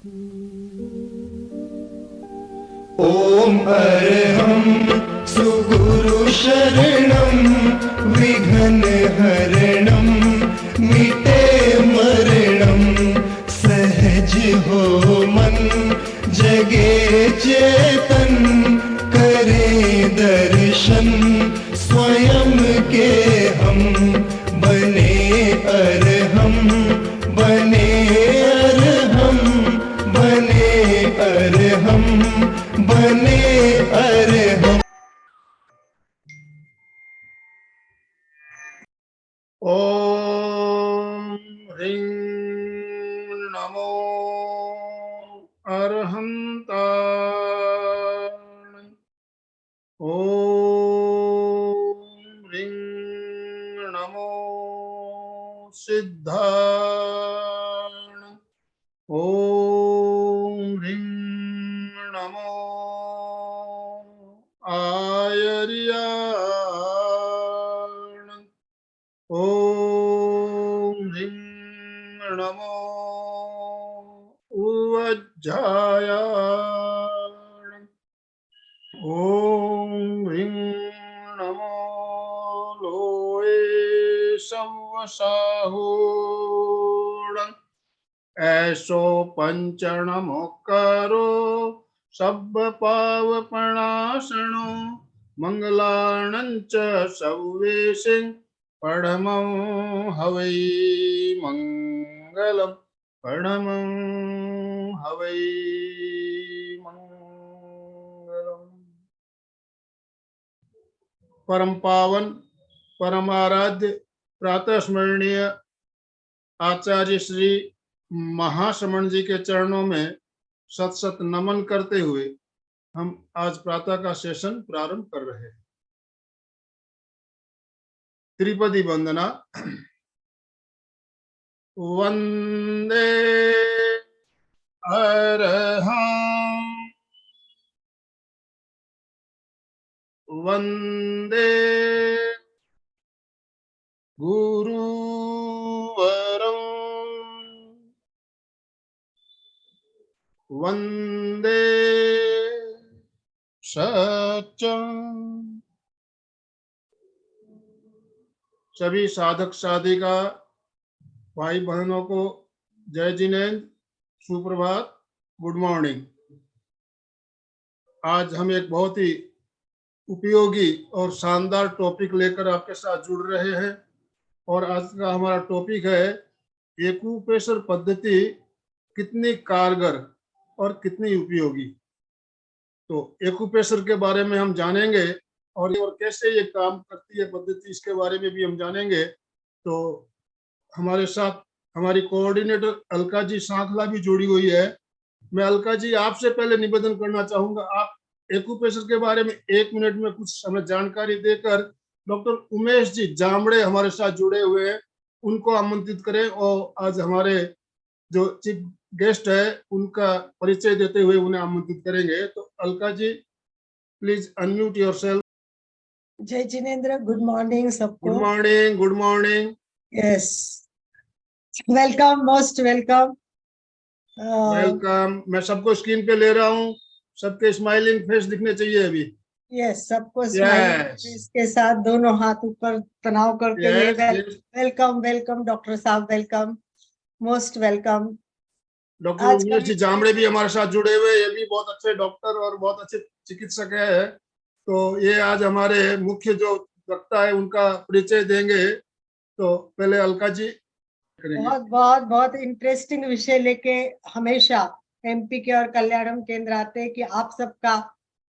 ओम अरहं सुगुरु शरणं विघ्न हरणं मिटे मरणं सहज हो मन जगे चेतन करे दर्शन स्वयं के हम बने अरहं बने अरहं बने अरहं बने अरहं। ओम ह्रीं नमो अरहंताय। ओम ह्रीं नमो सिद्धाय। ओम ह्रीं नमो आयर्याय। ओम ह्रीं नमो उवज्जायाय। ओम ह्रीं नमो लोये संवसाहुण। ऐसो पंचणमुक्करो सब्ब पावपणासनो मंगलाणंच सव्वेसिं परमं हवै मंगलम परमं हवै मंगलम। परम पावन परम आराध्य प्रातः स्मरणीय आचार्य श्री महाश्रमण जी के चरणों में सत सत नमन करते हुए हम आज प्रातः का सेशन प्रारंभ कर रहे हैं। त्रिपदी वंदना। वंदे अरहं वंदे गुरुवरं वंदे सत्यं। सभी साधक साधिका भाई बहनों को जय जिनेन्द्र, सुप्रभात, गुड मॉर्निंग। आज हम एक बहुत ही उपयोगी और शानदार टॉपिक लेकर आपके साथ जुड़ रहे हैं और आज का हमारा टॉपिक है एक्यूप्रेशर पद्धति कितनी कारगर और कितनी उपयोगी। तो एक्यूप्रेशर के बारे में हम जानेंगे और कैसे ये काम करती है पद्धति, इसके बारे में भी हम जानेंगे। तो हमारे साथ हमारी कोऑर्डिनेटर अलका जी सांखला भी जुड़ी हुई है। मैं अलका जी आपसे पहले निवेदन करना चाहूंगा, आप एक्यूप्रेशर के बारे में 1 मिनट में कुछ हमें जानकारी देकर डॉक्टर उमेश जी जामड़े हमारे साथ जुड़े हुए हैं, उनको आमंत्रित करें और आज हमारे जो चीफ गेस्ट है उनका परिचय देते हुए उन्हें आमंत्रित करेंगे। तो Alka ji please unmute yourself. जय जिनेन्द्र, गुड मॉर्निंग सबको। Good morning, good morning. Yes, welcome, most welcome. Welcome. मैं सबको स्क्रीन पे ले रहा हूँ, सबके स्माइलिंग फेस दिखने चाहिए अभी। यस, सबको स्माइलिंग फेस के साथ दोनों हाथ ऊपर तनाव करते हुए वेलकम वेलकम डॉक्टर साहब, welcome, most welcome. Doctor Umesh ji Jamde भी हमारे साथ जुड़े हुए, ये भी बहुत अच्छे डॉक्टर और बहुत अच्छे चिकित्सक है। तो ये आज हमारे मुख्य जो वक्ता है उनका परिचय देंगे। तो पहले अलका जी करेंगे। बहुत बहुत बहुत इंटरेस्टिंग विषय लेके हमेशा एमपी के और कल्याणम केंद्र आते हैं कि आप सबका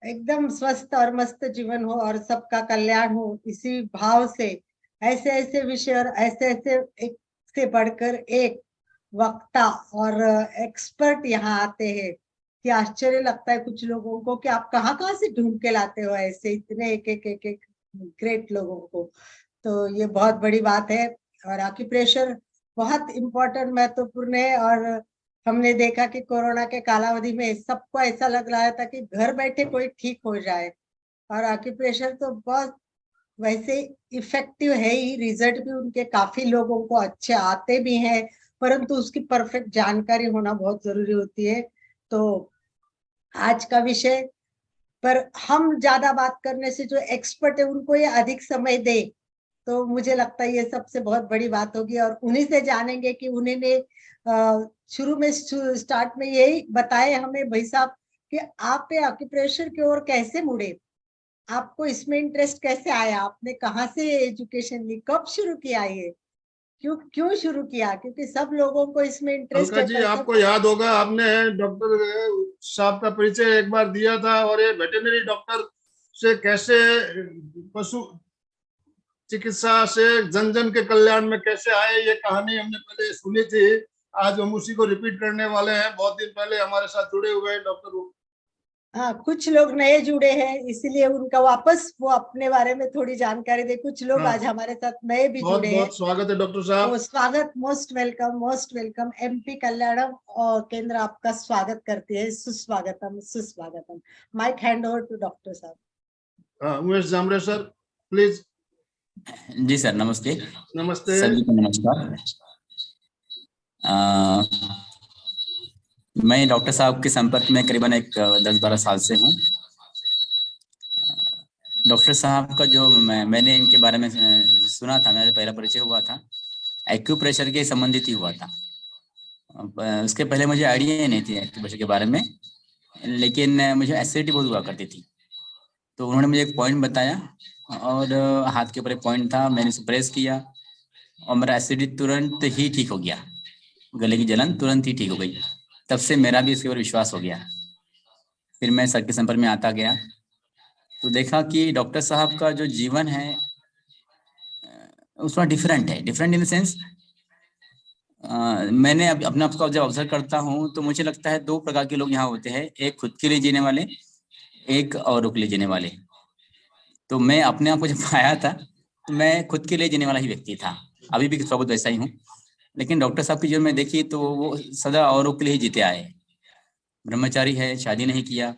एकदम स्वस्थ और मस्त जीवन हो और सबका कल्याण हो। इसी भाव से ऐसे ऐसे विषय और ऐसे ऐसे एक से बढ़कर एक वक्ता और एक्सपर्ट यहाँ आते हैं कि आश्चर्य लगता है कुछ लोगों को कि आप कहाँ से ढूंढ के लाते हो ऐसे इतने एक ग्रेट लोगों को। तो ये बहुत बड़ी बात है और एक्यूप्रेशर बहुत इम्पोर्टेंट, महत्वपूर्ण है। और हमने देखा कि कोरोना के कालावधि में सबको ऐसा लग रहा था कि घर बैठे कोई ठीक हो जाए, और एक्यूप्रेशर तो बहुत वैसे इफेक्टिव है ही, रिजल्ट भी उनके काफी लोगों को अच्छे आते भी हैं परंतु उसकी परफेक्ट जानकारी होना बहुत जरूरी होती है। तो आज का विषय पर हम ज्यादा बात करने से जो एक्सपर्ट है उनको ये अधिक समय दे, तो मुझे लगता है ये सबसे बहुत बड़ी बात होगी। और उन्हीं से जानेंगे कि उन्होंने शुरू में स्टार्ट में यही बताए हमें भाई साहब कि आप एक्यूप्रेशर की ओर कैसे मुड़े, आपको इसमें इंटरेस्ट कैसे आया, आपने कहाँ से एजुकेशन ली, कब शुरू किया, ये क्यों क्यों शुरू किया, क्योंकि सब लोगों को इसमें इंटरेस्ट अलका है जी, पर सब। आपको याद होगा आपने डॉक्टर साहब का परिचय एक बार दिया था, और ये वेटरनरी डॉक्टर से कैसे पशु चिकित्सा से जन जन के कल्याण में कैसे आए, ये कहानी हमने पहले सुनी थी। आज हम उसी को रिपीट करने वाले हैं। बहुत दिन पहले हमारे साथ जुड़े हुए हैं डॉक्टर। हाँ, कुछ लोग नए जुड़े हैं इसलिए उनका वापस वो अपने बारे में थोड़ी जानकारी दे। कुछ लोग हाँ, आज हमारे साथ नए भी बहुत जुड़े हैं। बहुत स्वागत है डॉक्टर साहब। तो स्वागत, most welcome, most welcome. MP Kalyanam और केंद्र आपका स्वागत करती है। सुस्वागतम, सुस्वागतम। Mike hand over to doctor साहब। हाँ, उमेश जामरे सर, प्लीज। जी सर, नमस्ते। नमस्ते। सभी को नमस्कार। मैं डॉक्टर साहब के संपर्क में करीबन 10-12 साल से हूँ। डॉक्टर साहब का जो मैंने इनके बारे में सुना था, मेरा पहला परिचय हुआ था एक्यूप्रेशर के संबंधित ही हुआ था। उसके पहले मुझे आइडिया नहीं थी एक्यूप्रेशर के बारे में, लेकिन मुझे एसिडिटी बहुत हुआ करती थी। तो उन्होंने मुझे एक पॉइंट बताया और हाथ के ऊपर एक पॉइंट था, मैंने उसे प्रेस किया और मेरा एसिडिटी तुरंत ही ठीक हो गया। गले की जलन तुरंत ही ठीक हो गई। तब से मेरा भी इसके ऊपर विश्वास हो गया। फिर मैं सर के संपर्क में आता गया तो देखा कि डॉक्टर साहब का जो जीवन है उसमें डिफरेंट है। डिफरेंट इन द सेंस, मैंने अपने आप को जब ऑब्जर्व करता हूँ तो मुझे लगता है 2 प्रकार के लोग यहाँ होते हैं, एक खुद के लिए जीने वाले, एक औरों के लिए जीने वाले। तो मैं अपने आप को जब पाया था तो मैं खुद के लिए जीने वाला ही व्यक्ति था, अभी भी थोड़ा बहुत वैसा ही हूँ। लेकिन डॉक्टर साहब की जो मैं देखी तो वो सदा औरों के लिए ही जीते आए। ब्रह्मचारी है, शादी नहीं किया,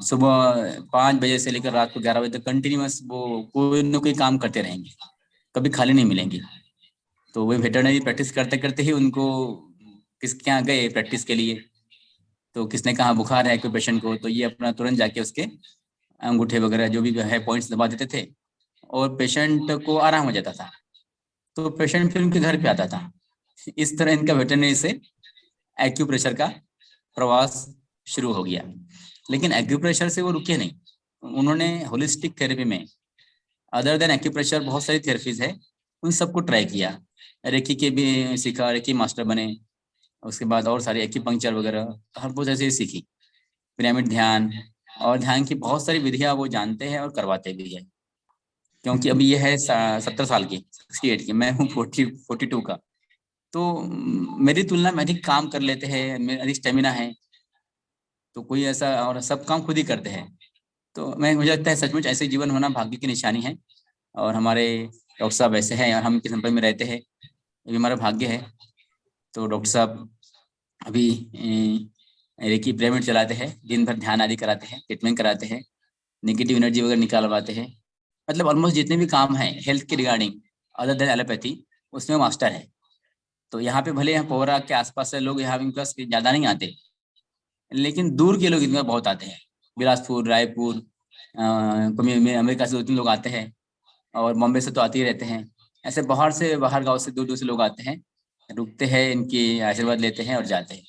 सुबह 5 बजे से लेकर रात को 11 बजे तक कंटिन्यूअस वो कोई न कोई काम करते रहेंगे, कभी खाली नहीं मिलेंगे। तो वो वेटरनरी प्रैक्टिस करते करते ही उनको किसके यहाँ गए प्रैक्टिस के लिए, तो किसने कहा बुखार है कोई पेशेंट को, तो ये अपना तुरंत जाके उसके अंगूठे वगैरह जो भी है पॉइंट्स दबा देते थे और पेशेंट को आराम हो जाता था। तो पेशेंट फिर उनके घर पे आता था। इस तरह इनका वेटरनरी से एक्यूप्रेशर का प्रवास शुरू हो गया। लेकिन एक्यूप्रेशर से वो रुके नहीं, उन्होंने होलिस्टिक थेरेपी में अदर देन एक्यूप्रेशर बहुत सारी थेरेपीज है, उन सबको ट्राई किया। रेकी के भी सीखा, रेकी मास्टर बने, उसके बाद और सारी एक्यूपंक्चर वगैरह हर कुछ ऐसे ही सीखी। पिरामिड ध्यान और ध्यान की बहुत सारी विधियां वो जानते हैं और करवाते भी है। क्योंकि अभी ये है 70 साल की, 68 की, मैं हूँ 42 का। तो मेरी तुलना में अधिक काम कर लेते हैं, मेरा अधिक स्टेमिना है, तो कोई ऐसा, और सब काम खुद ही करते हैं। तो मुझे लगता है सचमुच ऐसे जीवन होना भाग्य की निशानी है। और हमारे डॉक्टर साहब ऐसे हैं और हम इनके संपर्क में रहते हैं, ये भी हमारा भाग्य है। तो डॉक्टर साहब अभी रेकी पिरामिड चलाते हैं, दिन भर ध्यान आदि कराते हैं, ट्रीटमेंट कराते हैं, नेगेटिव एनर्जी वगैरह निकालवाते हैं। मतलब ऑलमोस्ट जितने भी काम हैं हेल्थ के रिगार्डिंग अदर देन एलोपैथी, उसमें मास्टर है। तो यहाँ पे भले यहाँ पोहरा के आसपास से लोग यहाँ इनके पास ज्यादा नहीं आते, लेकिन दूर के लोग इनके पास बहुत आते हैं। बिलासपुर, रायपुर, अमेरिका से 2-3 लोग आते हैं और बॉम्बे से तो आते ही रहते हैं। ऐसे बाहर गांव से दूर दूर से लोग आते हैं, रुकते हैं, इनकी आशीर्वाद लेते हैं और जाते हैं।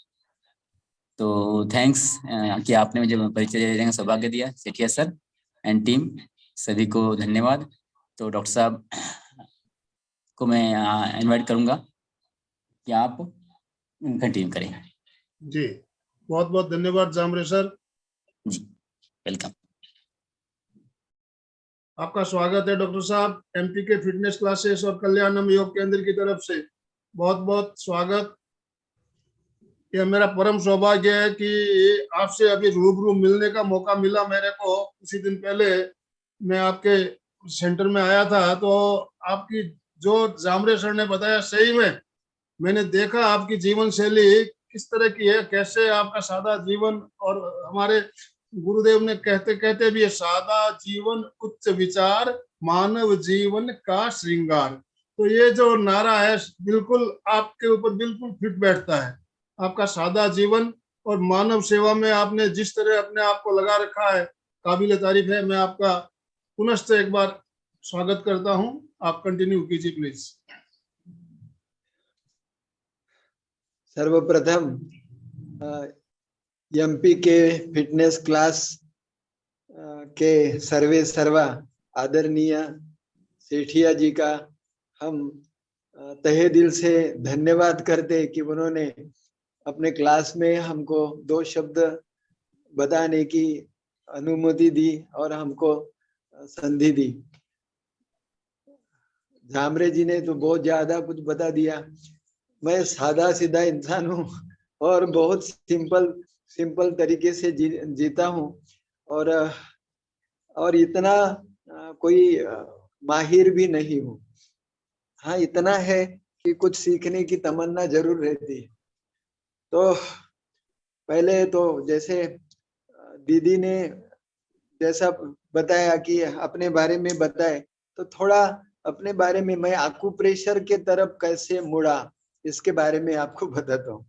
तो थैंक्स कि आपने मुझे परिचय देने का सौभाग्य दिया, सेठिया सर एंड टीम, सभी को धन्यवाद। तो डॉक्टर साहब को मैं इनवाइट करूंगा कि आप कंटिन्यू करें। जी, बहुत बहुत धन्यवाद जामरे सर जी, वेलकम। आपका स्वागत है डॉक्टर साहब, एमपी के फिटनेस क्लासेस और कल्याणम योग केंद्र की तरफ से बहुत बहुत स्वागत। यह मेरा परम सौभाग्य है कि आपसे अभी रूबरू मिलने का मौका मिला मेरे को। उसी दिन पहले मैं आपके सेंटर में आया था, तो आपकी जो जामरे सर ने बताया, सही में मैंने देखा आपकी जीवन शैली किस तरह की है, कैसे आपका सादा जीवन, और हमारे गुरुदेव ने कहते कहते भी सादा जीवन उच्च विचार मानव जीवन का श्रृंगार। तो ये जो नारा है बिल्कुल आपके ऊपर बिल्कुल फिट बैठता है। आपका सादा जीवन और मानव सेवा में आपने जिस तरह अपने आप को लगा रखा है, काबिल तारीफ है। मैं आपका पुनश्च एक बार स्वागत करता हूं। आप कंटिन्यू कीजिए प्लीज। सर्वप्रथम एमपी के फिटनेस क्लास के सर्वे सर्वा आदरणीय सेठिया जी का हम तहे दिल से धन्यवाद करते कि उन्होंने अपने क्लास में हमको 2 शब्द बताने की अनुमति दी और हमको संधि दी। झामरे जी ने तो बहुत ज्यादा कुछ बता दिया। मैं सादा सीधा इंसान हूँ और बहुत सिंपल तरीके से जीता हूँ और इतना कोई माहिर भी नहीं हूँ। हाँ, इतना है कि कुछ सीखने की तमन्ना जरूर रहती है। तो पहले तो जैसे दीदी ने जैसा बताया कि अपने बारे में बताए, तो थोड़ा अपने बारे में मैं आकुप्रेशर के तरफ कैसे मुड़ा इसके बारे में आपको बताता हूँ।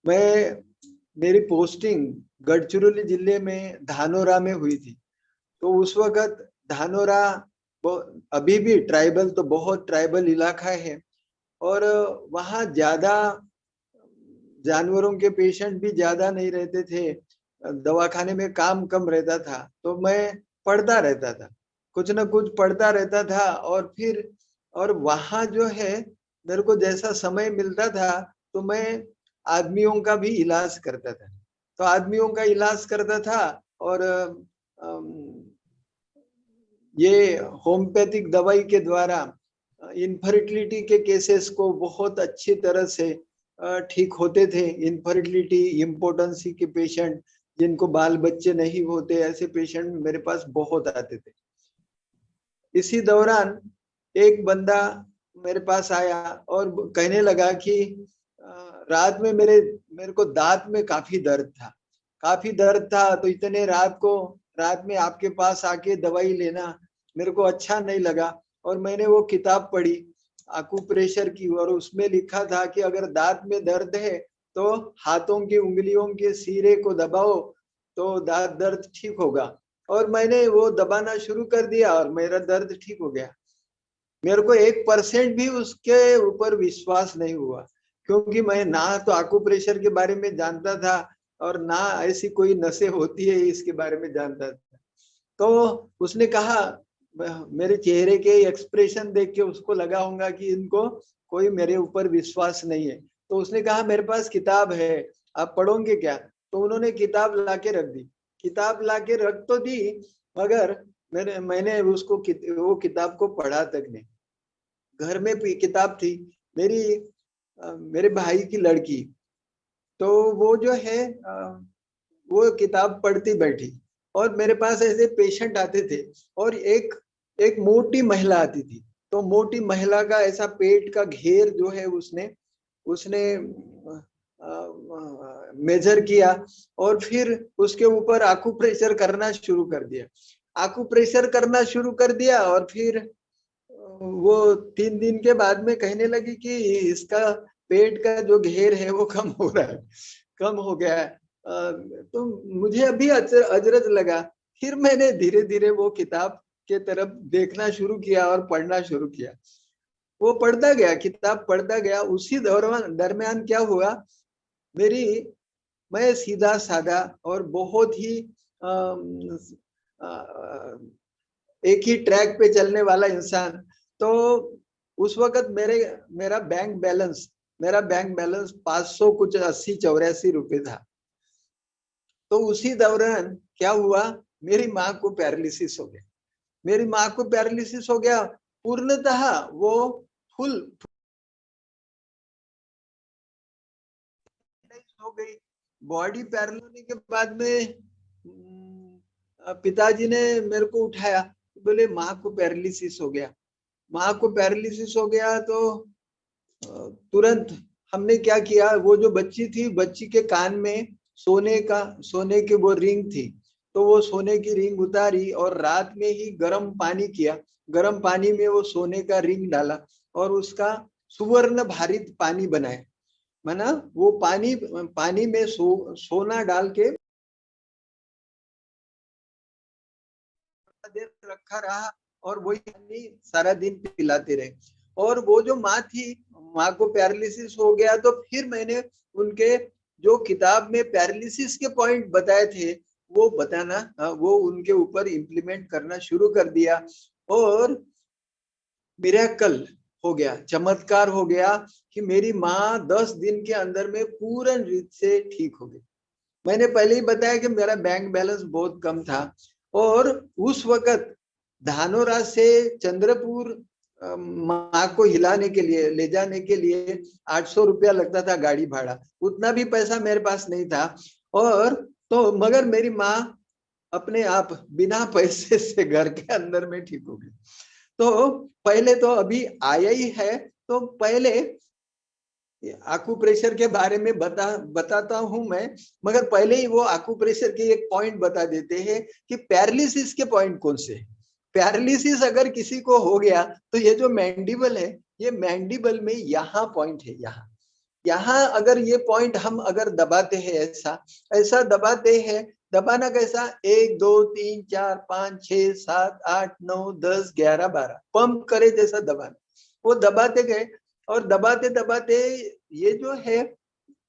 मेरी पोस्टिंग गढ़चिरौली जिले में धानोरा में हुई थी। तो उस वक्त धानोरा अभी भी ट्राइबल, तो बहुत ट्राइबल इलाका है और वहाँ ज्यादा जानवरों के पेशेंट भी ज्यादा नहीं रहते थे। दवाखाने में काम कम रहता था। तो मैं पढ़ता रहता था, कुछ ना कुछ पढ़ता रहता था। और वहाँ जो है मेरे को जैसा समय मिलता था तो मैं आदमियों का भी इलाज करता था। तो आदमियों का इलाज करता था और ये होम्योपैथिक दवाई के द्वारा इनफर्टिलिटी के केसेस को बहुत अच्छी तरह से ठीक होते थे। इनफर्टिलिटी, इम्पोर्टेंसी के पेशेंट, जिनको बाल बच्चे नहीं होते, ऐसे पेशेंट मेरे पास बहुत आते थे। इसी दौरान एक बंदा मेरे पास आया और कहने लगा कि रात में मेरे को दांत में काफी दर्द था। तो इतने रात में आपके पास आके दवाई लेना मेरे को अच्छा नहीं लगा। और मैंने वो किताब पढ़ी आकुप्रेशर की, और उसमें लिखा था कि अगर दांत में दर्द है तो हाथों की उंगलियों के सिरे को दबाओ तो दांत दर्द ठीक होगा। और मैंने वो दबाना शुरू कर दिया और मेरा दर्द ठीक हो गया। मेरे को 1% भी उसके ऊपर विश्वास नहीं हुआ, क्योंकि मैं ना तो आकुप्रेशर के बारे में जानता था और ना ऐसी कोई नसें होती है इसके बारे में जानता था। तो उसने कहा, मेरे चेहरे के एक्सप्रेशन देख के उसको लगा होगा कि इनको कोई मेरे ऊपर विश्वास नहीं है। तो उसने कहा मेरे पास किताब है, आप पढ़ोगे क्या? तो उन्होंने किताब लाके रख दी। किताब लाके रख तो दी, मगर मैंने उसको वो किताब को पढ़ा तक नहीं। घर में किताब थी मेरे भाई की लड़की, तो वो जो है वो किताब पढ़ती बैठी और मेरे पास ऐसे पेशेंट आते थे। और एक मोटी महिला आती थी। तो मोटी महिला का ऐसा पेट का घेर जो है उसने मेजर किया और फिर उसके ऊपर आकुप्रेशर करना शुरू कर दिया। और फिर वो 3 दिन के बाद में कहने लगी कि इसका पेट का जो घेर है वो कम हो गया है। तो मुझे अभी अजरज लगा। फिर मैंने धीरे धीरे वो किताब के तरफ देखना शुरू किया और पढ़ना शुरू किया। वो पढ़ता गया, किताब पढ़ता गया। उसी दरमियान क्या हुआ, मैं सीधा साधा और बहुत ही एक ही ट्रैक पे चलने वाला इंसान। तो उस वक्त मेरा बैंक बैलेंस 500 कुछ 80-84 रुपए था। तो उसी दौरान क्या हुआ, मेरी माँ को पैरालिसिस हो गया पूर्णतः। वो फुल हो गई। बॉडी पैरालिसिस होने के बाद में पिताजी ने मेरे को उठाया, बोले माँ को पैरालिसिस हो गया। तो तुरंत हमने क्या किया, वो जो बच्ची थी, बच्ची के कान में सोने की वो रिंग थी। तो वो सोने की रिंग उतारी और रात में ही गर्म पानी किया गर्म पानी में वो सोने का रिंग डाला और उसका सुवर्ण भारित पानी बनाया, माना वो पानी में सोना डाल के देर रखा रहा और वही पानी सारा दिन पिलाते रहे। और वो जो माँ थी, माँ को पैरालिसिस हो गया, तो फिर मैंने उनके जो किताब में पैरालिसिस के पॉइंट बताए थे वो बताना, वो उनके ऊपर इम्प्लीमेंट करना शुरू कर दिया और मिरेकल हो गया, चमत्कार हो गया कि मेरी माँ 10 दिन के अंदर में पूर्ण रीत से ठीक हो गई। मैंने पहले ही बताया कि मेरा बैंक बैलेंस बहुत कम था और उस वक्त धानोरा से चंद्रपुर माँ को हिलाने के लिए, ले जाने के लिए 800 रुपया लगता था गाड़ी भाड़ा, उतना भी पैसा मेरे पास नहीं था। और तो मगर मेरी माँ अपने आप बिना पैसे से घर के अंदर में ठीक हो गई। तो पहले तो अभी आया ही है, तो पहले आकुप्रेशर के बारे में बताता हूं मैं, मगर पहले ही वो आकुप्रेशर के एक पॉइंट बता देते हैं कि पैरालिसिस के पॉइंट कौन से। पैरालिसिस अगर किसी को हो गया तो ये जो मैंडिबल है, ये मैंडिबल में यहाँ पॉइंट है, यहाँ अगर ये पॉइंट हम अगर दबाते हैं, ऐसा दबाते हैं, दबाना कैसा, 1 2 3 4 5 6 7 8 9 10 11 12 पंप करे जैसा दबाना, वो दबाते गए और दबाते दबाते ये जो है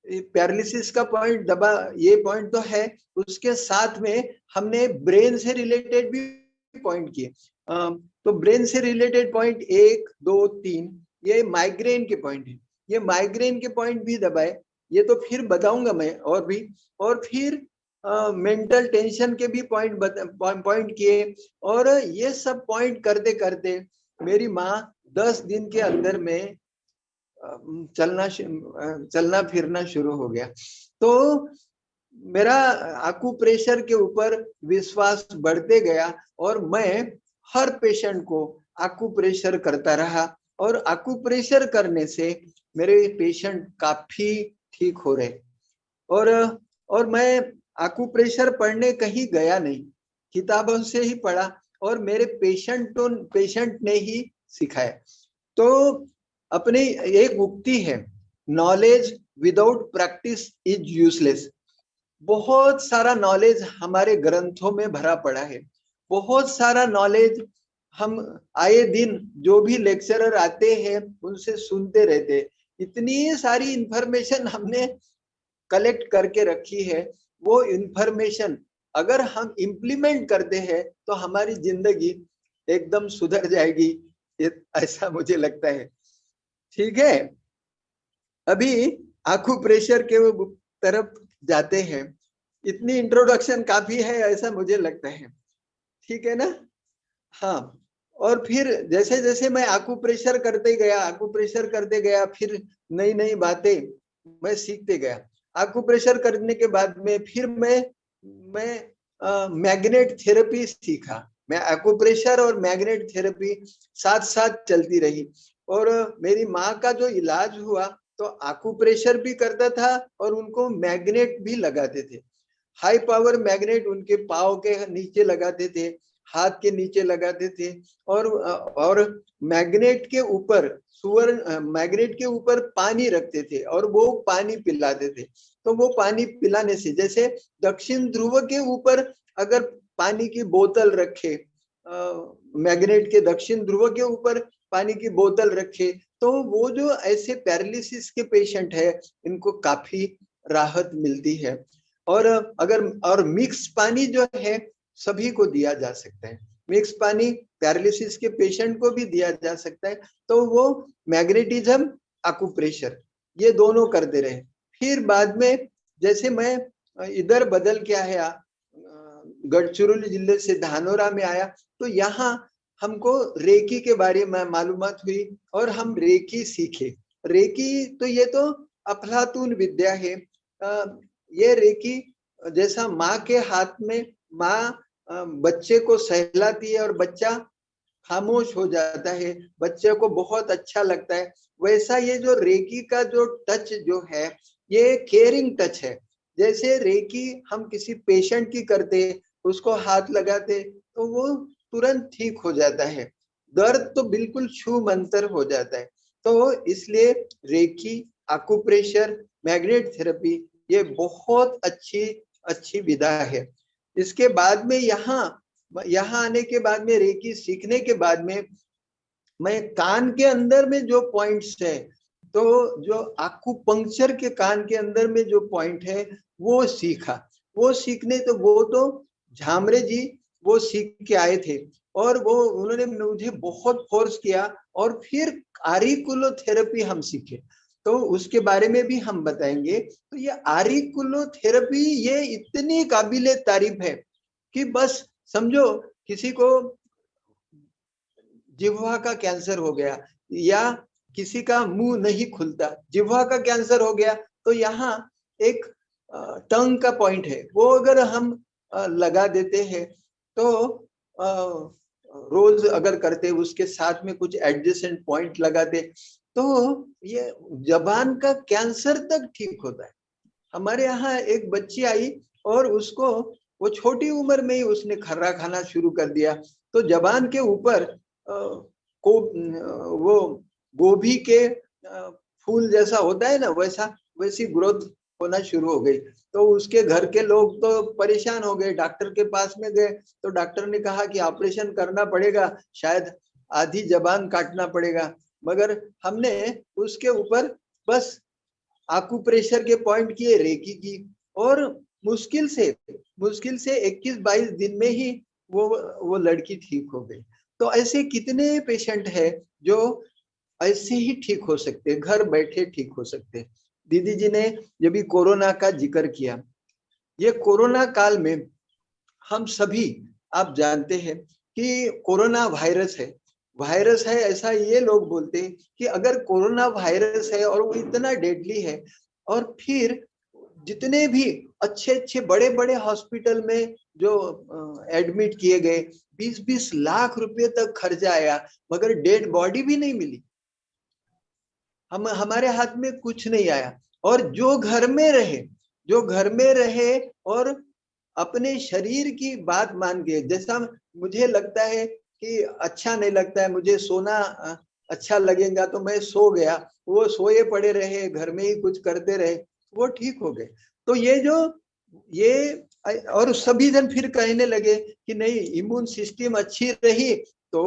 पैरालिसिस का पॉइंट दबा, ये पॉइंट तो है, उसके साथ में हमने ब्रेन से रिलेटेड भी पॉइंट किए। तो ब्रेन से रिलेटेड पॉइंट 1 2 3 ये माइग्रेन के पॉइंट है, ये माइग्रेन के पॉइंट भी दबाए, ये तो फिर बताऊंगा मैं और भी। और फिर मेंटल टेंशन के भी पॉइंट किए और ये सब पॉइंट करते करते मेरी माँ 10 दिन के अंदर में चलना फिरना शुरू हो गया। तो मेरा आकुप्रेशर के ऊपर विश्वास बढ़ते गया और मैं हर पेशेंट को आकुप्रेशर करता रहा और आकुप्रेशर करने से मेरे पेशेंट काफी ठीक हो रहे। और मैं आकुप्रेशर पढ़ने कहीं गया नहीं, किताबों से ही पढ़ा और मेरे पेशेंट ने ही सिखाया। तो अपनी एक उक्ति है, knowledge without practice is useless. बहुत सारा नॉलेज हमारे ग्रंथों में भरा पड़ा है, बहुत सारा नॉलेज हम आए दिन जो भी लेक्चरर आते हैं उनसे सुनते रहते, इतनी सारी इंफॉर्मेशन हमने कलेक्ट करके रखी है। वो इंफॉर्मेशन अगर हम इम्प्लीमेंट करते हैं तो हमारी जिंदगी एकदम सुधर जाएगी, ऐसा मुझे लगता है। ठीक है, अभी आकुप्रेशर के तरफ जाते हैं। इतनी इंट्रोडक्शन काफी है ऐसा मुझे लगता है, ठीक है ना। हाँ, और फिर जैसे जैसे मैं आकुप्रेशर करते गया फिर नई नई बातें मैं सीखते गया। आकुप्रेशर करने के बाद में फिर मैं मैग्नेट थेरेपी सीखा। मैं आकुप्रेशर और मैग्नेट थेरेपी साथ साथ चलती रही और मेरी माँ का जो इलाज हुआ तो आकुप्रेशर भी करता था और उनको मैग्नेट भी लगाते थे। हाई पावर मैग्नेट उनके पाँव के नीचे लगाते थे, हाथ के नीचे लगाते थे और मैग्नेट के ऊपर पानी रखते थे और वो पानी पिलाते थे। तो वो पानी पिलाने से, जैसे दक्षिण ध्रुव के ऊपर अगर पानी की बोतल रखे, मैग्नेट के दक्षिण ध्रुव के ऊपर पानी की बोतल रखे, तो वो जो ऐसे पैरालिसिस के पेशेंट है इनको काफी राहत मिलती है। और मिक्स पानी जो है सभी को दिया जा सकता है, मिक्स पानी पैरालिसिस के पेशेंट को भी दिया जा सकता है। तो वो मैग्नेटिज्म, आकुप्रेशर ये दोनों करते रहे। फिर बाद में जैसे मैं इधर बदल के आया, गढ़चिरौली जिले से धानोरा में आया, तो यहाँ हमको रेकी के बारे में मालूमात हुई और हम रेकी सीखे। रेकी तो ये तो अफलातून विद्या है। ये रेकी जैसा माँ के हाथ में माँ बच्चे को सहलाती है और बच्चा खामोश हो जाता है, बच्चे को बहुत अच्छा लगता है, वैसा ये जो रेकी का जो टच जो है ये केयरिंग टच है। जैसे रेकी हम किसी पेशेंट की करते, उसको हाथ लगाते तो वो तुरंत ठीक हो जाता है। दर्द तो बिल्कुल छू मंतर हो जाता है। तो इसलिए रेकी, आकुप्रेशर, मैग्नेट थेरेपी ये बहुत अच्छी विधा है। इसके बाद में यहाँ आने के बाद में, रेकी सीखने के बाद में, मैं कान के अंदर में जो पॉइंट्स है, तो जो आकुपंक्चर के कान के अंदर में जो पॉइंट है वो सीखा। वो सीखने तो वो तो झामरे जी वो सीख के आए थे, और वो उन्होंने मुझे बहुत फोर्स किया, और फिर आरिकुलोथेरेपी हम सीखे। तो उसके बारे में भी हम बताएंगे। तो ये आरिकुलोथेरेपी ये इतनी काबिले तारीफ है कि बस समझो किसी को जिह्वा का कैंसर हो गया, या किसी का मुंह नहीं खुलता, जिह्वा का कैंसर हो गया, तो यहाँ एक टंग का पॉइंट है, वो अगर हम लगा देते हैं तो रोज अगर करते, उसके साथ में कुछ एडजेसेंट पॉइंट लगाते, तो ये जबान का कैंसर तक ठीक होता है। हमारे यहाँ एक बच्ची आई और उसको वो छोटी उम्र में ही उसने खर्रा खाना शुरू कर दिया, तो जबान के ऊपर को वो गोभी के फूल जैसा होता है ना, वैसी ग्रोथ होना शुरू हो गई। तो उसके घर के लोग तो परेशान हो गए, डॉक्टर के पास में गए, तो डॉक्टर ने कहा कि ऑपरेशन करना पड़ेगा, शायद आधी जबान काटना पड़ेगा। मगर हमने उसके ऊपर बस आकुप्रेशर के पॉइंट किए, रेकी की, और मुश्किल से 21-22 दिन में ही वो लड़की ठीक हो गई। तो ऐसे कितने पेशेंट है जो ऐसे ही ठीक हो सकते, घर बैठे ठीक हो सकते। दीदी जी ने जब भी कोरोना का जिक्र किया, ये कोरोना काल में हम सभी, आप जानते हैं कि कोरोना वायरस है ऐसा ये लोग बोलते हैं कि अगर कोरोना वायरस है और वो इतना डेडली है, और फिर जितने भी अच्छे बड़े बड़े हॉस्पिटल में जो एडमिट किए गए, 20-20 लाख रुपए तक खर्चा आया, मगर डेड बॉडी भी नहीं मिली, हमारे हाथ में कुछ नहीं आया। और जो घर में रहे और अपने शरीर की बात मान के, जैसा मुझे लगता है कि अच्छा नहीं लगता है, मुझे सोना अच्छा लगेगा तो मैं सो गया, वो सोए पड़े रहे, घर में ही कुछ करते रहे, वो ठीक हो गए। तो ये और सभी जन फिर कहने लगे कि नहीं, इम्यून सिस्टम अच्छी रही तो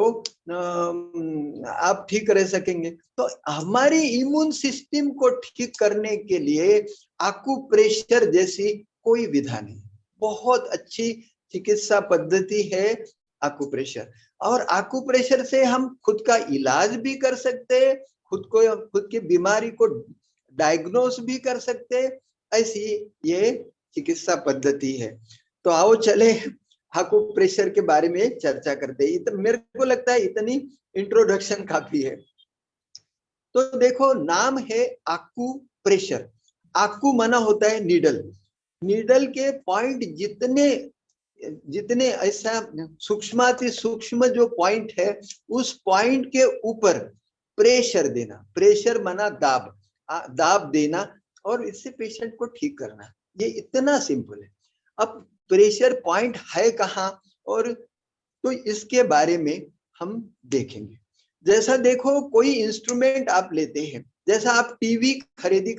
आप ठीक रह सकेंगे। तो हमारी इम्यून सिस्टम को ठीक करने के लिए आकुप्रेशर जैसी कोई विधा नहीं, बहुत अच्छी चिकित्सा पद्धति है आकुप्रेशर। और आकुप्रेशर से हम खुद का इलाज भी कर सकते हैं, खुद की बीमारी को डायग्नोस भी कर सकते हैं, ऐसी ये चिकित्सा पद्धति है। तो आओ चले आकुप्रेशर के बारे में चर्चा करते हैं। मेरे को लगता है इतनी इंट्रोडक्शन काफी है। तो देखो, नाम है आकुप्रेशर। आकु माना होता है नीडल के पॉइंट जितने ऐसा सूक्ष्माति सूक्ष्म जो पॉइंट है, उस पॉइंट के ऊपर प्रेशर देना, प्रेशर माना दाब देना, और इससे पेशेंट को ठीक करना। ये इतना सिंपल है। अब प्रेशर पॉइंट है कहाँ, और तो इसके बारे में हम देखेंगे। जैसा देखो, कोई इंस्ट्रूमेंट आप लेते हैं, जैसा आप टीवी खरीदी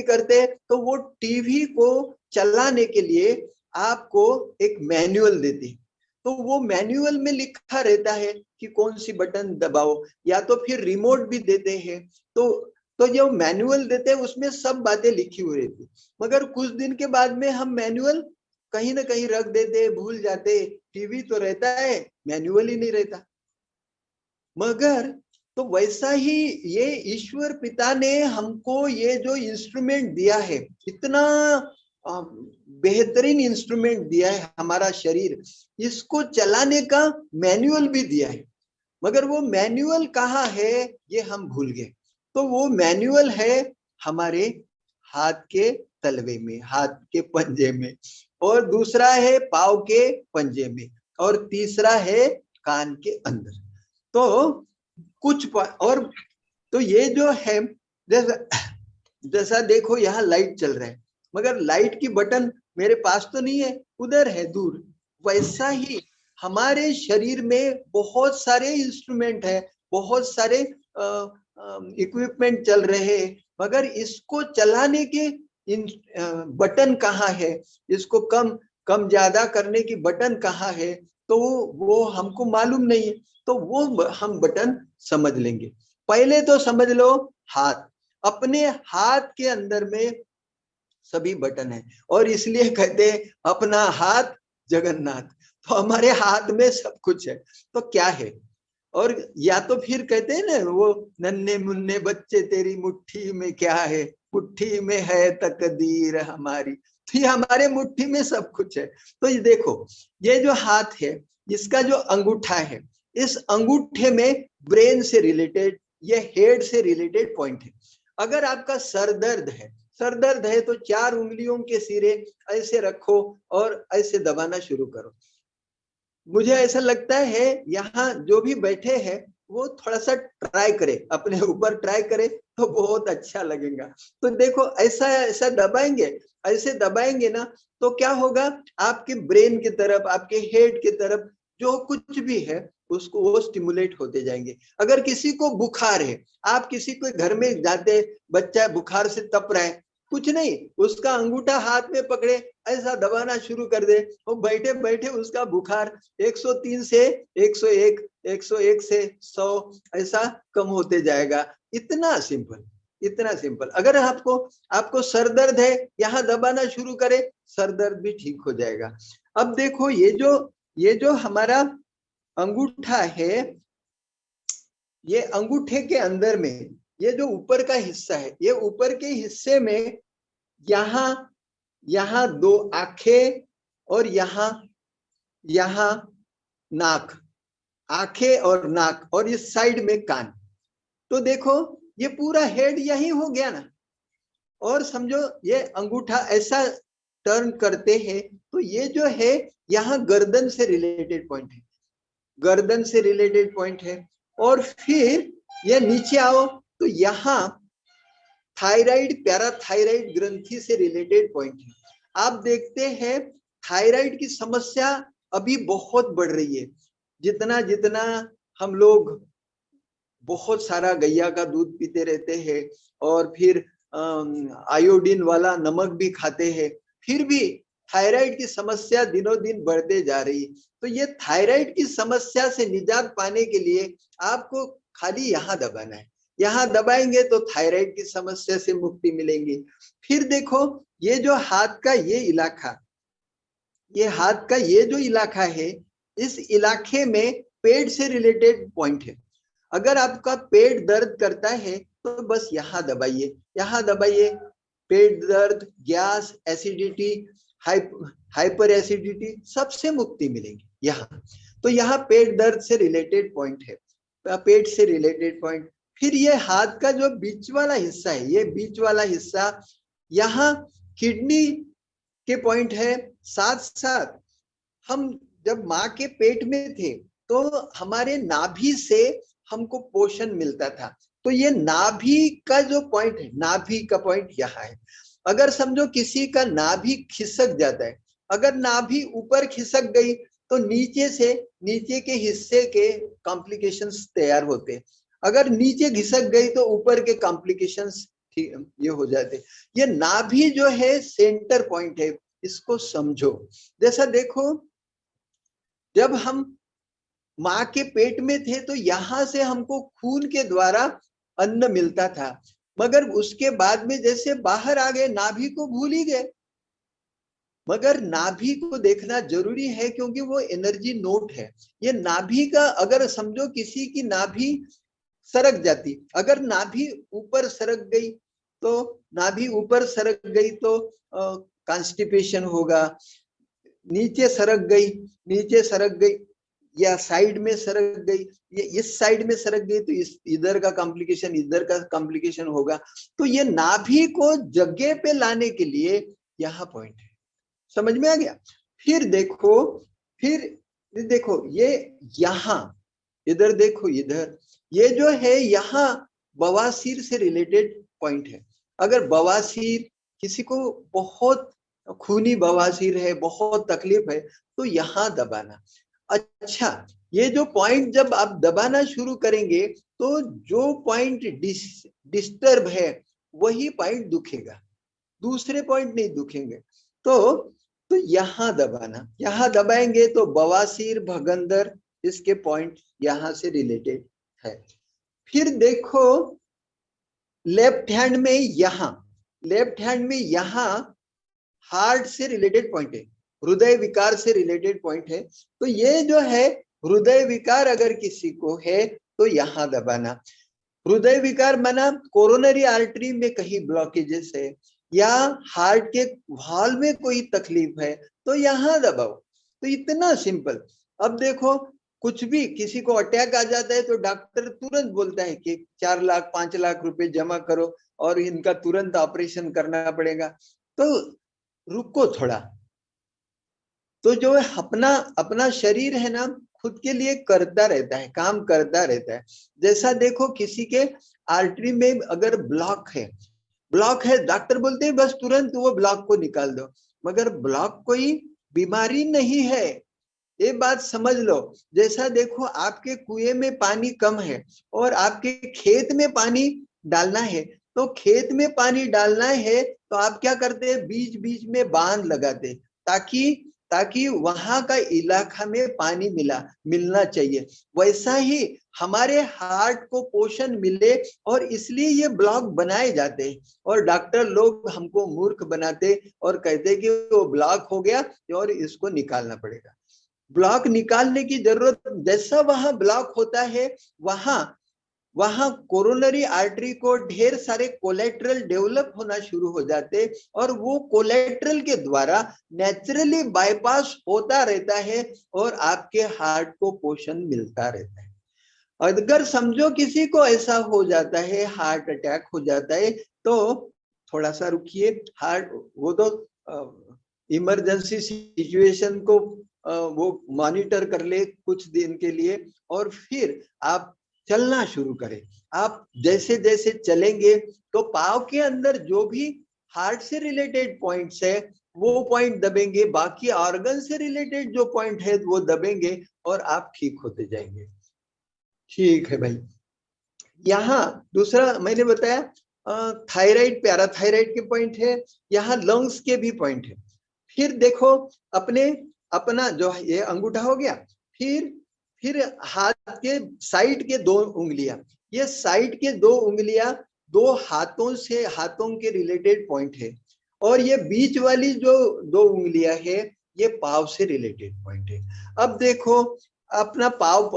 करते तो वो टीवी को चलाने के लिए आपको एक मैनुअल देते हैं। तो वो मैनुअल में लिखा रहता है कि कौन सी बटन दबाओ, या तो फिर रिमोट भी देते हैं। तो जो मैनुअल देते हैं उसमें सब बातें लिखी हुई रहती, मगर कुछ दिन के बाद में हम मैनुअल कहीं ना कहीं रख देते, भूल जाते। टीवी तो रहता है, मैनुअल ही नहीं रहता। मगर तो वैसा ही ये ईश्वर पिता ने हमको ये जो इंस्ट्रूमेंट दिया है, इतना बेहतरीन इंस्ट्रूमेंट दिया है, हमारा शरीर, इसको चलाने का मैनुअल भी दिया है। मगर वो मैनुअल कहाँ है ये हम भूल गए। तो वो मैनुअल है हमारे हाथ के तलवे में, हाथ के पंजे में, और दूसरा है पाँव के पंजे में, और तीसरा है कान के अंदर। तो कुछ और तो ये जो है, जैसा देखो यहाँ लाइट चल रहा है, मगर लाइट की बटन मेरे पास तो नहीं है, उधर है दूर। वैसा ही हमारे शरीर में बहुत सारे इंस्ट्रूमेंट है, बहुत सारे इक्विपमेंट चल रहे हैं, मगर इसको चलाने के बटन कहाँ है, इसको कम कम ज्यादा करने की बटन कहाँ है, तो वो हमको मालूम नहीं है। तो वो हम बटन समझ लेंगे। पहले तो समझ लो हाथ, अपने हाथ के अंदर में सभी बटन है, और इसलिए कहते हैं अपना हाथ जगन्नाथ। तो हमारे हाथ में सब कुछ है, तो क्या है? और या तो फिर कहते हैं ना वो, नन्हे मुन्ने बच्चे तेरी मुट्ठी में क्या है, मुट्ठी में है तकदीर हमारी। तो ये हमारे मुट्ठी में सब कुछ है। तो ये देखो, ये जो हाथ है, इसका जो अंगूठा है, इस अंगूठे में ब्रेन से रिलेटेड, ये हेड से रिलेटेड पॉइंट है। अगर आपका सर दर्द है तो 4 उंगलियों के सिरे ऐसे रखो और ऐसे दबाना शुरू करो। मुझे ऐसा लगता है यहाँ जो भी बैठे हैं वो थोड़ा सा ट्राई करे, अपने ऊपर ट्राई करे तो बहुत अच्छा लगेगा। तो देखो ऐसा ऐसा दबाएंगे, ऐसे दबाएंगे ना, तो क्या होगा, आपके ब्रेन की तरफ, आपके हेड की तरफ जो कुछ भी है उसको वो स्टिमुलेट होते जाएंगे। अगर किसी को बुखार है, आप किसी को घर में जाते, बच्चा बुखार से तप रहा है, कुछ नहीं, उसका अंगूठा हाथ में पकड़े ऐसा दबाना शुरू कर दे, वो बैठे बैठे उसका बुखार 103 से 101, 101 से 100 ऐसा कम होते जाएगा। इतना सिंपल, इतना सिंपल। अगर आपको सर दर्द है, यहाँ दबाना शुरू करे, सर दर्द भी ठीक हो जाएगा। अब देखो ये जो हमारा अंगूठा है, ये अंगूठे के अंदर में ये जो ऊपर का हिस्सा है, ये ऊपर के हिस्से में यहाँ 2 आंखें और यहाँ नाक, आंखें और नाक, और इस साइड में कान। तो देखो ये पूरा हेड यही हो गया ना। और समझो ये अंगूठा ऐसा टर्न करते हैं तो ये जो है यहाँ गर्दन से रिलेटेड पॉइंट है, गर्दन से रिलेटेड पॉइंट है। और फिर ये नीचे आओ तो यहाँ थायराइड, पैराथायराइड ग्रंथि से रिलेटेड पॉइंट है। आप देखते हैं थायराइड की समस्या अभी बहुत बढ़ रही है। जितना जितना हम लोग बहुत सारा गैया का दूध पीते रहते हैं और फिर आयोडीन वाला नमक भी खाते हैं, फिर भी थायराइड की समस्या दिनों दिन बढ़ते जा रही है। तो ये थायराइड की समस्या से निजात पाने के लिए आपको खाली यहाँ दबाना है। यहाँ दबाएंगे तो थायराइड की समस्या से मुक्ति मिलेगी। फिर देखो ये जो हाथ का ये इलाका, ये हाथ का ये जो इलाका है, इस इलाके में पेट से रिलेटेड पॉइंट है। अगर आपका पेट दर्द करता है तो बस यहाँ दबाइए, यहाँ दबाइए। पेट दर्द, गैस, एसिडिटी, हाइपर एसिडिटी, सबसे मुक्ति मिलेगी यहाँ। तो यहाँ पेट दर्द से रिलेटेड पॉइंट है, पेट से रिलेटेड पॉइंट। फिर ये हाथ का जो बीच वाला हिस्सा है, ये बीच वाला हिस्सा, यहाँ किडनी के पॉइंट है। साथ साथ हम जब माँ के पेट में थे तो हमारे नाभि से हमको पोषण मिलता था। तो ये नाभि का जो पॉइंट है, नाभि का पॉइंट यहाँ है। अगर समझो किसी का नाभि खिसक जाता है, अगर नाभि ऊपर खिसक गई तो नीचे से, नीचे के हिस्से के कॉम्प्लिकेशंस तैयार होते हैं। अगर नीचे घिसक गई तो ऊपर के कॉम्प्लिकेशंस ये हो जाते। ये नाभि जो है सेंटर पॉइंट है, इसको समझो। जैसा देखो जब हम माँ के पेट में थे तो यहाँ से हमको खून के द्वारा अन्न मिलता था, मगर उसके बाद में जैसे बाहर आ गए नाभि को भूल ही गए। मगर नाभि को देखना जरूरी है क्योंकि वो एनर्जी नोट है। ये नाभि का, अगर समझो किसी की नाभि सरक जाती, अगर नाभि ऊपर सरक गई तो, नाभि ऊपर सरक गई तो कॉन्स्टिपेशन होगा। नीचे सरक गई, नीचे सरक गई, या साइड में सरक गई, ये इस साइड में सरक गई तो इस इधर का कॉम्प्लिकेशन, इधर का कॉम्प्लिकेशन होगा। तो ये नाभि को जगह पे लाने के लिए यहाँ पॉइंट है। समझ में आ गया? फिर देखो ये यहाँ, इधर देखो, इधर ये जो है यहाँ बवासीर से रिलेटेड पॉइंट है। अगर बवासीर, किसी को बहुत खूनी बवासीर है, बहुत तकलीफ है, तो यहाँ दबाना। अच्छा, ये जो पॉइंट जब आप दबाना शुरू करेंगे तो जो पॉइंट डिस्टर्ब है वही पॉइंट दुखेगा, दूसरे पॉइंट नहीं दुखेंगे। तो यहां दबाना, यहां दबाएंगे तो बवासीर, भगंदर, इसके पॉइंट यहां से रिलेटेड है। फिर देखो लेफ्ट हैंड में यहां, लेफ्ट हैंड में यहां हार्ट से रिलेटेड पॉइंट है, हृदय विकार से रिलेटेड पॉइंट है। तो ये जो है हृदय विकार अगर किसी को है तो यहां दबाना। हृदय विकार माना कोरोनरी आर्टरी में कहीं ब्लॉकेजेस है या हार्ट के वाल्व में कोई तकलीफ है तो यहां दबाओ। तो इतना सिंपल। अब देखो कुछ भी किसी को अटैक आ जाता है तो डॉक्टर तुरंत बोलता है कि 4 लाख 5 लाख रुपए जमा करो और इनका तुरंत ऑपरेशन करना पड़ेगा। तो रुको थोड़ा। तो जो अपना अपना शरीर है ना खुद के लिए करता रहता है, काम करता रहता है। जैसा देखो किसी के आर्टरी में अगर ब्लॉक है डॉक्टर बोलते हैं बस तुरंत वो ब्लॉक को निकाल दो, मगर ब्लॉक कोई बीमारी नहीं है, ये बात समझ लो। जैसा देखो आपके कुएं में पानी कम है और आपके खेत में पानी डालना है, तो खेत में पानी डालना है तो आप क्या करते हैं, बीच बीच में बांध लगाते ताकि ताकि वहां का इलाका में पानी मिलना चाहिए। वैसा ही हमारे हार्ट को पोषण मिले और इसलिए ये ब्लॉक बनाए जाते हैं। और डॉक्टर लोग हमको मूर्ख बनाते और कहते कि वो ब्लॉक हो गया और इसको निकालना पड़ेगा। ब्लॉक निकालने की जरूरत, जैसा वहां ब्लॉक होता है वहां कोरोनरी आर्टरी को ढेर सारे कोलेट्रल डेवलप होना शुरू हो जाते और वो कोलेट्रल के द्वारा नेचुरली बाईपास होता रहता है और आपके हार्ट को पोषण मिलता रहता है। अगर समझो किसी को ऐसा हो जाता है, हार्ट अटैक हो जाता है, तो थोड़ा सा रुकिए। हार्ट वो तो इमरजेंसी सिचुएशन को वो मॉनिटर कर ले कुछ दिन के लिए और फिर आप चलना शुरू करें। आप जैसे जैसे चलेंगे तो पाँव के अंदर जो भी हार्ट से रिलेटेड पॉइंट्स है वो पॉइंट दबेंगे, बाकी ऑर्गन से रिलेटेड जो पॉइंट है वो दबेंगे और आप ठीक होते जाएंगे। ठीक है भाई। यहाँ दूसरा मैंने बताया थायराइड, पैराथायराइड के पॉइंट है, यहाँ लंग्स के भी पॉइंट है। फिर देखो अपना जो है ये अंगूठा हो गया, फिर हाथ के साइड के 2 उंगलियां, ये साइड के 2 उंगलियां 2 हाथों के रिलेटेड पॉइंट है और ये बीच वाली जो 2 उंगलियां है ये पाव से रिलेटेड पॉइंट है। अब देखो अपना पाव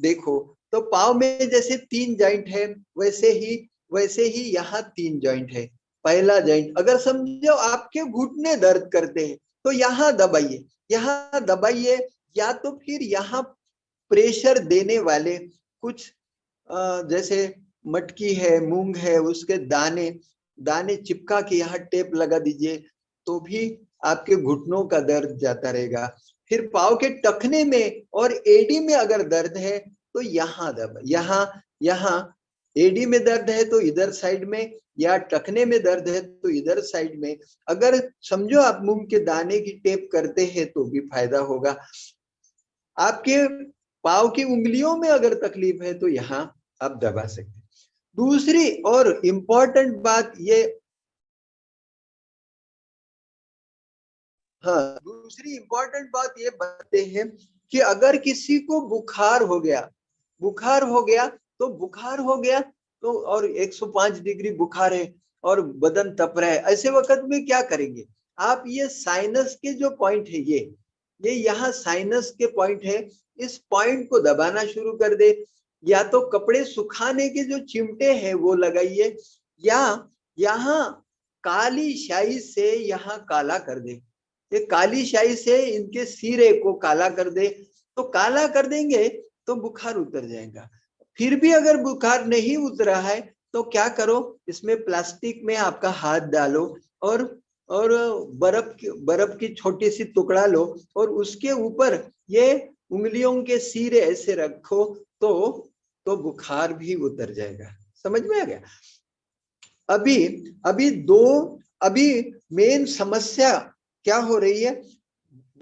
देखो तो पाव में जैसे 3 जॉइंट है वैसे ही यहाँ 3 जॉइंट है। पहला जॉइंट अगर समझो आपके घुटने दर्द करते हैं तो यहाँ दबाइए या तो फिर यहाँ प्रेशर देने वाले कुछ जैसे मटकी है, मूंग है, उसके दाने चिपका के यहाँ टेप लगा दीजिए तो भी आपके घुटनों का दर्द जाता रहेगा। फिर पाँव के टखने में और एडी में अगर दर्द है तो यहाँ एडी में दर्द है तो इधर साइड में, या टखने में दर्द है तो इधर साइड में। अगर समझो आप मूंग के दाने की टेप करते हैं तो भी फायदा होगा। आपके पाँव की उंगलियों में अगर तकलीफ है तो यहाँ आप दबा सकते हैं। दूसरी और इम्पोर्टेंट बात ये, हाँ दूसरी इम्पोर्टेंट बात ये बताते हैं कि अगर किसी को बुखार हो गया तो और 105 डिग्री बुखार है और बदन तप रहा है, ऐसे वक्त में क्या करेंगे आप, ये साइनस के जो पॉइंट है ये यहाँ साइनस के पॉइंट है, इस पॉइंट को दबाना शुरू कर दे। या तो कपड़े सुखाने के जो चिमटे हैं वो लगाइए या यहाँ काली शाई से यहाँ काला कर दे, ये काली शाई से इनके सिरे को काला कर दे, तो काला कर देंगे तो बुखार उतर जाएगा। फिर भी अगर बुखार नहीं उतरा है तो क्या करो, इसमें प्लास्टिक में आपका हाथ डालो और बर्फ की छोटी सी टुकड़ा लो और उसके ऊपर ये उंगलियों के सिरे ऐसे रखो तो बुखार भी उतर जाएगा। समझ में आ गया? अभी मेन समस्या क्या हो रही है,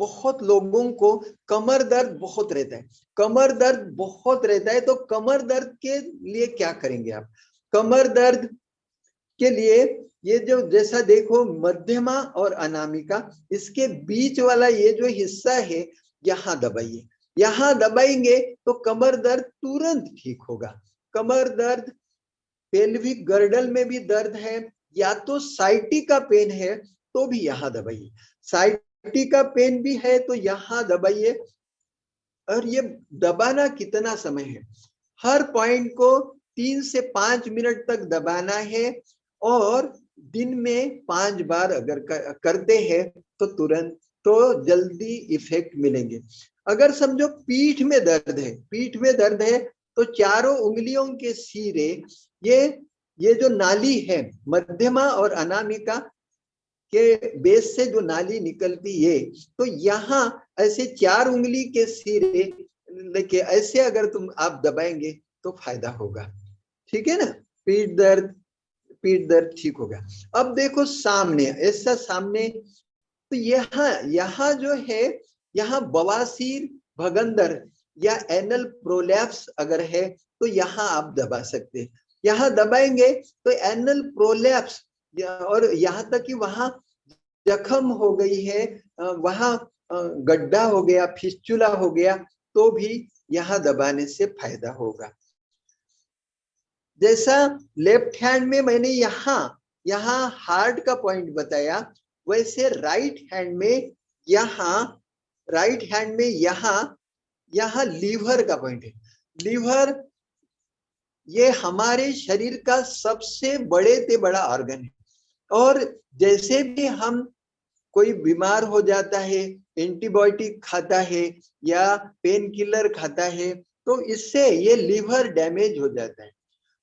बहुत लोगों को कमर दर्द बहुत रहता है, कमर दर्द बहुत रहता है। तो कमर दर्द के लिए क्या करेंगे आप? कमर दर्द के लिए ये जो जैसा देखो मध्यमा और अनामिका, इसके बीच वाला ये जो हिस्सा है यहाँ दबाइए, यहाँ दबाएंगे तो कमर दर्द तुरंत ठीक होगा। कमर दर्द, पेल्विक गर्डल में भी दर्द है या तो साइटिका पेन है तो भी यहाँ दबाइए, साइटिका पेन भी है तो यहाँ दबाइए। और ये दबाना कितना समय है? हर पॉइंट को 3 से 5 मिनट तक दबाना है और दिन में 5 बार अगर करते हैं तो तुरंत, तो जल्दी इफेक्ट मिलेंगे। अगर समझो पीठ में दर्द है, पीठ में दर्द है तो चारों उंगलियों के सिरे, ये जो नाली है मध्यमा और अनामिका के बेस से जो नाली निकलती है, तो यहाँ ऐसे 4 उंगली के सिरे लेके ऐसे अगर तुम आप दबाएंगे तो फायदा होगा। ठीक है ना? पीठ दर्द ठीक होगा। अब देखो सामने, ऐसा सामने, तो यहाँ जो है, यहाँ बवासीर, भगंदर या एनल प्रोलैप्स अगर है तो यहाँ आप दबा सकते हैं। यहाँ दबाएंगे तो एनल प्रोलैप्स और यहाँ तक कि वहां जख्म हो गई है, वहां गड्ढा हो गया, फिस्चुला हो गया, तो भी यहाँ दबाने से फायदा होगा। जैसा लेफ्ट हैंड में मैंने यहाँ हार्ट का पॉइंट बताया, वैसे राइट हैंड में यहाँ लीवर का पॉइंट है। लीवर ये हमारे शरीर का सबसे बड़े से बड़ा ऑर्गन है, और जैसे भी हम कोई बीमार हो जाता है, एंटीबायोटिक खाता है या पेन किलर खाता है, तो इससे ये लीवर डैमेज हो जाता है।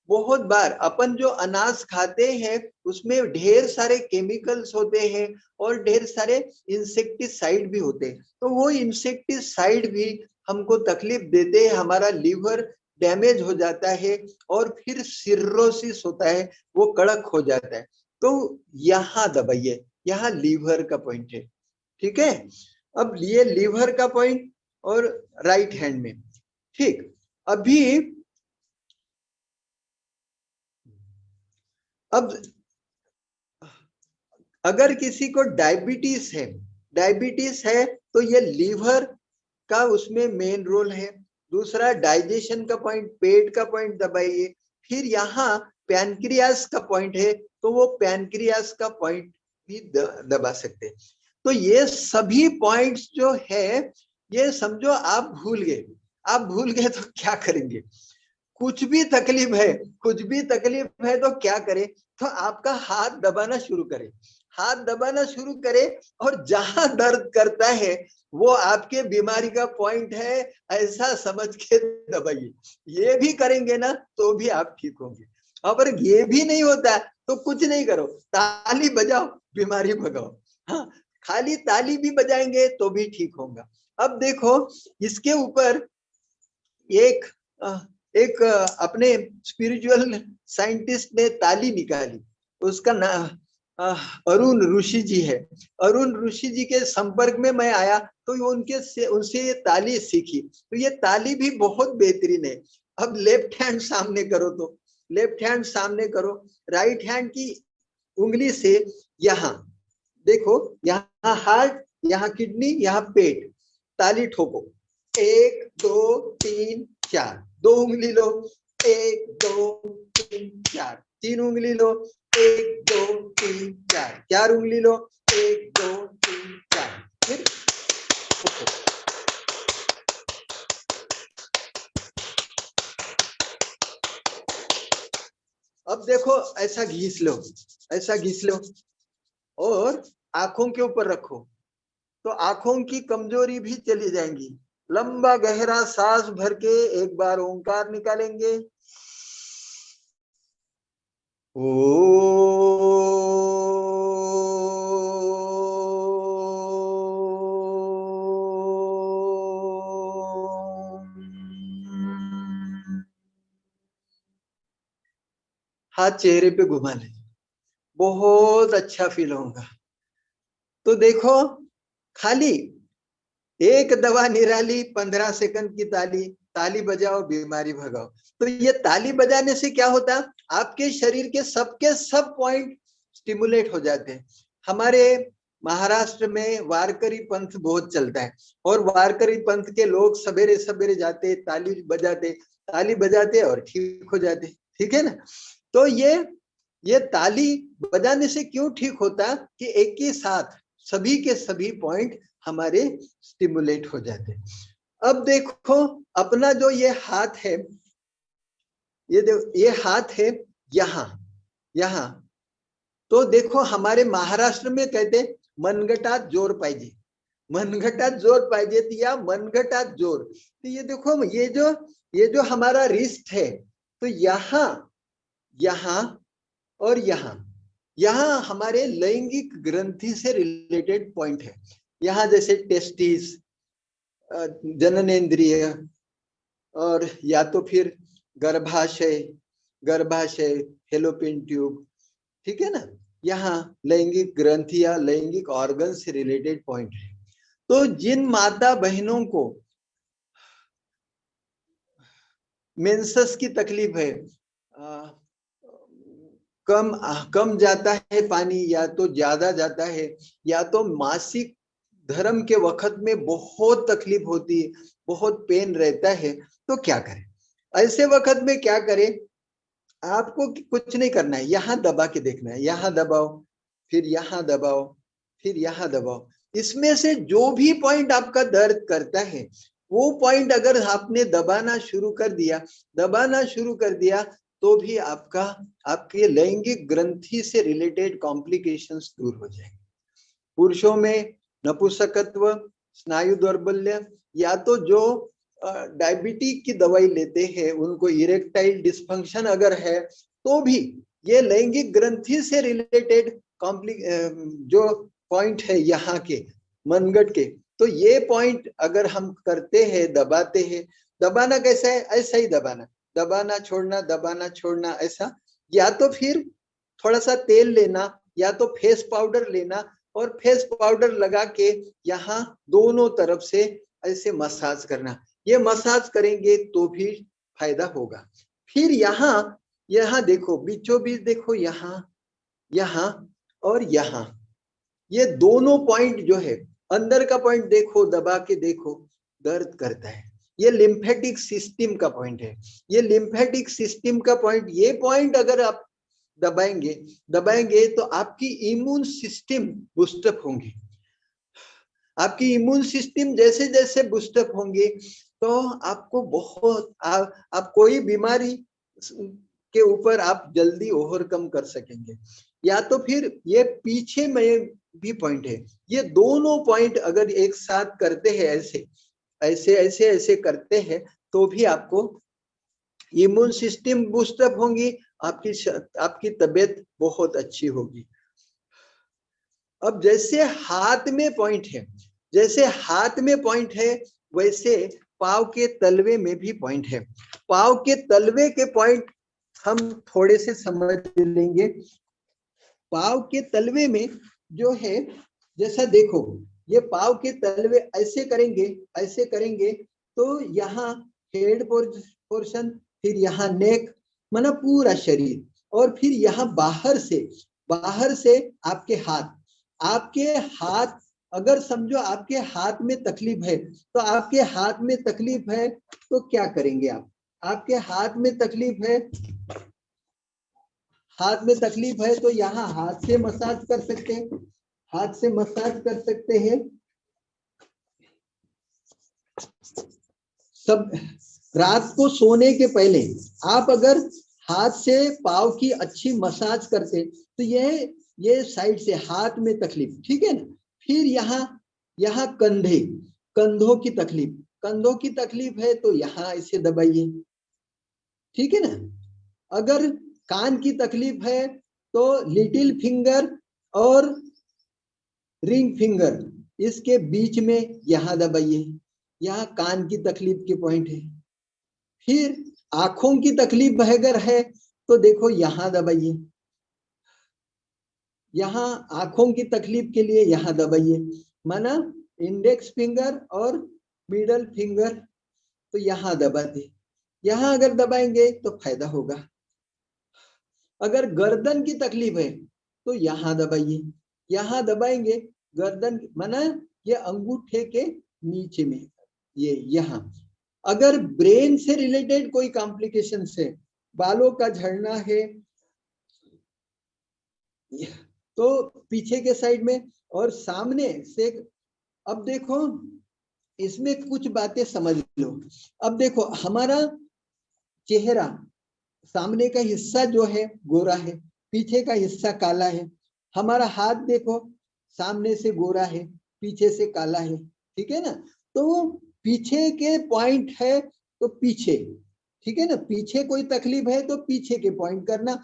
बहुत बार अपन जो अनाज खाते हैं उसमें ढेर सारे केमिकल्स होते हैं और ढेर सारे इंसेक्टिसाइड भी होते हैं, तो वो इंसेक्टिसाइड भी हमको तकलीफ देते हैं, हमारा लीवर डैमेज हो जाता है और फिर सिर्रोसिस होता है, वो कड़क हो जाता है। तो यहाँ दबाइए, यहाँ लीवर का पॉइंट है। ठीक है? अब ये लीवर का पॉइंट और राइट हैंड में। ठीक, अभी अब अगर किसी को डायबिटीज है तो ये लीवर का उसमें मेन रोल है। दूसरा डाइजेशन का पॉइंट, पेट का पॉइंट दबाइए। फिर यहाँ पैनक्रियास का पॉइंट है तो वो पैनक्रियास का पॉइंट भी दबा सकते हैं। तो ये सभी पॉइंट्स जो है, ये समझो आप भूल गए तो क्या करेंगे? कुछ भी तकलीफ है तो क्या करें? तो आपका हाथ दबाना शुरू करें और जहां दर्द करता है वो आपके बीमारी का पॉइंट है, ऐसा समझ के दबाइए। ये भी करेंगे ना तो भी आप ठीक होंगे। अगर ये भी नहीं होता तो कुछ नहीं करो, ताली बजाओ, बीमारी भगाओ। हाँ, खाली ताली भी बजाएंगे तो भी ठीक होगा। अब देखो इसके ऊपर एक अपने स्पिरिचुअल साइंटिस्ट ने ताली निकाली, उसका नाम अरुण ऋषि जी है। अरुण ऋषि जी के संपर्क में मैं आया तो उनसे ये ताली सीखी, तो ये ताली भी बहुत बेहतरीन है। अब लेफ्ट हैंड सामने करो, तो लेफ्ट हैंड सामने करो, राइट हैंड की उंगली से यहाँ देखो, यहाँ हार्ट, यहाँ किडनी, यहाँ पेट, ताली ठोको, 1 2 3 4, 2 उंगली लो, 1 2 3 4, 3 उंगली लो, 1 2 3 4, 4 उंगली लो, 1 2 3 4, फिर अब देखो ऐसा घिस लो और आंखों के ऊपर रखो, तो आंखों की कमजोरी भी चली जाएंगी। लंबा गहरा सांस भर के एक बार ओंकार निकालेंगे, ओ। हाथ चेहरे पे घुमा लें, बहुत अच्छा फील होगा। तो देखो खाली एक दवा निराली, 15 सेकंड की ताली, ताली बजाओ बीमारी भगाओ। तो ये ताली बजाने से क्या होता है, आपके शरीर के सब पॉइंट स्टिमुलेट हो जाते हैं। हमारे महाराष्ट्र में वारकरी पंथ बहुत चलता है, और वारकरी पंथ के लोग सवेरे सवेरे जाते, ताली बजाते और ठीक हो जाते, ठीक है ना। तो ये ताली बजाने से क्यों ठीक होता कि एक ही साथ सभी के सभी पॉइंट हमारे स्टिमुलेट हो जाते। अब देखो अपना जो ये हाथ है, ये हाथ है यहाँ तो देखो हमारे महाराष्ट्र में कहते मनगटात जोर पाहिजे, मनगटात जोर पाहिजे या मनगटात जोर। तो ये देखो ये जो हमारा रिस्ट है, तो यहाँ और यहाँ हमारे लैंगिक ग्रंथि से रिलेटेड पॉइंट है। यहाँ जैसे टेस्टिस, जननेंद्रिय, और या तो फिर गर्भाशय, फेलोपियन ट्यूब, ठीक है ना। यहाँ लैंगिक ग्रंथि या लैंगिक ऑर्गन से रिलेटेड पॉइंट है। तो जिन माता बहनों को मेंसेस की तकलीफ है, कम जाता है पानी या तो ज्यादा जाता है, या तो मासिक धर्म के वक्त में बहुत तकलीफ होती है, बहुत पेन रहता है, तो क्या करें? ऐसे वक्त में क्या करें? आपको कुछ नहीं करना है, यहाँ दबा के देखना है, यहाँ दबाओ, फिर यहाँ दबाओ, फिर यहाँ दबाओ। इसमें से जो भी पॉइंट आपका दर्द करता है, वो पॉइंट अगर आपने दबाना शुरू कर दिया तो भी आपके लैंगिक ग्रंथि से रिलेटेड कॉम्प्लिकेशंस दूर हो जाएंगे। पुरुषों में नपुंसकत्व, स्नायु दौर्बल्य, या तो जो डायबिटीज की दवाई लेते हैं उनको इरेक्टाइल डिस्फंक्शन अगर है, तो भी ये लैंगिक ग्रंथि से रिलेटेड जो पॉइंट है यहाँ के मनगट के, तो ये पॉइंट अगर हम करते हैं, दबाते हैं, दबाना कैसा है? ऐसा ही दबाना छोड़ना, दबाना छोड़ना, ऐसा। या तो फिर थोड़ा सा तेल लेना, या तो फेस पाउडर लेना, और फेस पाउडर लगा के यहाँ दोनों तरफ से ऐसे मसाज करना। ये मसाज करेंगे तो भी फायदा होगा। फिर यहाँ देखो, बीचों बीच देखो, यहाँ और यहाँ, ये दोनों पॉइंट जो है, अंदर का पॉइंट देखो, दबा के देखो, दर्द करता है। ये लिम्फेटिक सिस्टम का पॉइंट है। ये लिम्फेटिक सिस्टम का पॉइंट, ये पॉइंट अगर आप दबाएंगे तो आपकी इम्यून सिस्टम बूस्टअप होंगी। आपकी इम्यून सिस्टम जैसे जैसे बूस्टअप होंगे तो आपको बहुत आप कोई बीमारी के ऊपर आप जल्दी ओवरकम कर सकेंगे। या तो फिर ये पीछे में भी पॉइंट है, ये दोनों पॉइंट अगर एक साथ करते हैं, ऐसे करते हैं, तो भी आपको इम्यून सिस्टम बूस्टअप होंगी, आपकी तबीयत बहुत अच्छी होगी। अब जैसे हाथ में पॉइंट है, वैसे पाव के तलवे में भी पॉइंट है। पाव के तलवे के पॉइंट हम थोड़े से समझ लेंगे। पाव के तलवे में जो है, जैसा देखो, ये पाव के तलवे ऐसे करेंगे तो यहाँ हेड पोर्शन, फिर यहाँ नेक, माना पूरा शरीर, और फिर यहाँ बाहर से आपके हाथ, अगर समझो आपके हाथ में तकलीफ है, तो आपके हाथ में तकलीफ है तो क्या करेंगे आप? आपके हाथ में तकलीफ है तो यहाँ हाथ से मसाज कर सकते हैं, सब। रात को सोने के पहले आप अगर हाथ से पाव की अच्छी मसाज करते, तो ये साइड से हाथ में तकलीफ, ठीक है ना। फिर यहाँ कंधों की तकलीफ है तो यहाँ ऐसे दबाइए, ठीक है ना। अगर कान की तकलीफ है तो लिटिल फिंगर और रिंग फिंगर, इसके बीच में यहाँ दबाइए, यहाँ कान की तकलीफ के पॉइंट है। फिर आंखों की तकलीफ अगर है तो देखो यहाँ दबाइए, यहाँ आंखों की तकलीफ के लिए यहाँ दबाइए, माना इंडेक्स फिंगर और मिडल फिंगर, तो यहाँ दबा दे। यहाँ अगर दबाएंगे तो फायदा होगा। अगर गर्दन की तकलीफ है तो यहाँ दबाइए, यहाँ दबाएंगे गर्दन माना ये अंगूठे के नीचे में, ये यहाँ। अगर ब्रेन से रिलेटेड कोई कॉम्प्लिकेशन है, बालों का झड़ना है तो पीछे के साइड में और सामने से। अब देखो इसमें कुछ बातें समझ लो। अब देखो हमारा चेहरा, सामने का हिस्सा जो है गोरा है, पीछे का हिस्सा काला है। हमारा हाथ देखो, सामने से गोरा है, पीछे से काला है, ठीक है ना। तो पीछे के पॉइंट है तो पीछे, ठीक है ना, पीछे कोई तकलीफ है तो पीछे के पॉइंट करना,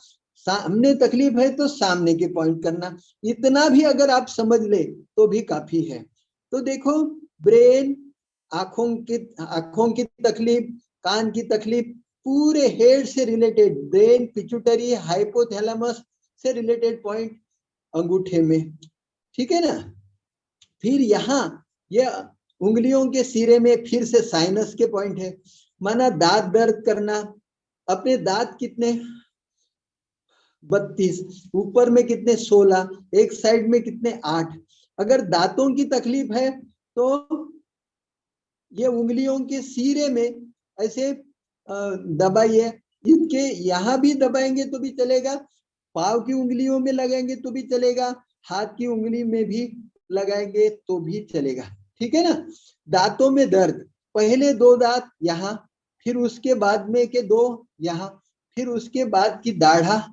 सामने तकलीफ है तो सामने के पॉइंट करना। इतना भी अगर आप समझ ले तो भी काफी है। तो देखो ब्रेन, आंखों की तकलीफ, कान की तकलीफ, पूरे हेड से रिलेटेड, ब्रेन, पिट्यूटरी, हाइपोथैलेमस से रिलेटेड पॉइंट अंगूठे में, ठीक है ना। फिर यहाँ ये उंगलियों के सिरे में फिर से साइनस के पॉइंट है। माना दांत दर्द करना, अपने दांत कितने 32, ऊपर में कितने 16, एक साइड में कितने 8। अगर दांतों की तकलीफ है तो ये उंगलियों के सिरे में ऐसे दबाइए। इनके यहाँ भी दबाएंगे तो भी चलेगा, पाँव की उंगलियों में लगाएंगे तो भी चलेगा, हाथ की उंगली में भी लगाएंगे तो भी चलेगा, ठीक है ना। दांतों में दर्द, पहले 2 दांत यहाँ, फिर उसके बाद में के 2 यहाँ, फिर उसके बाद की दाढ़ा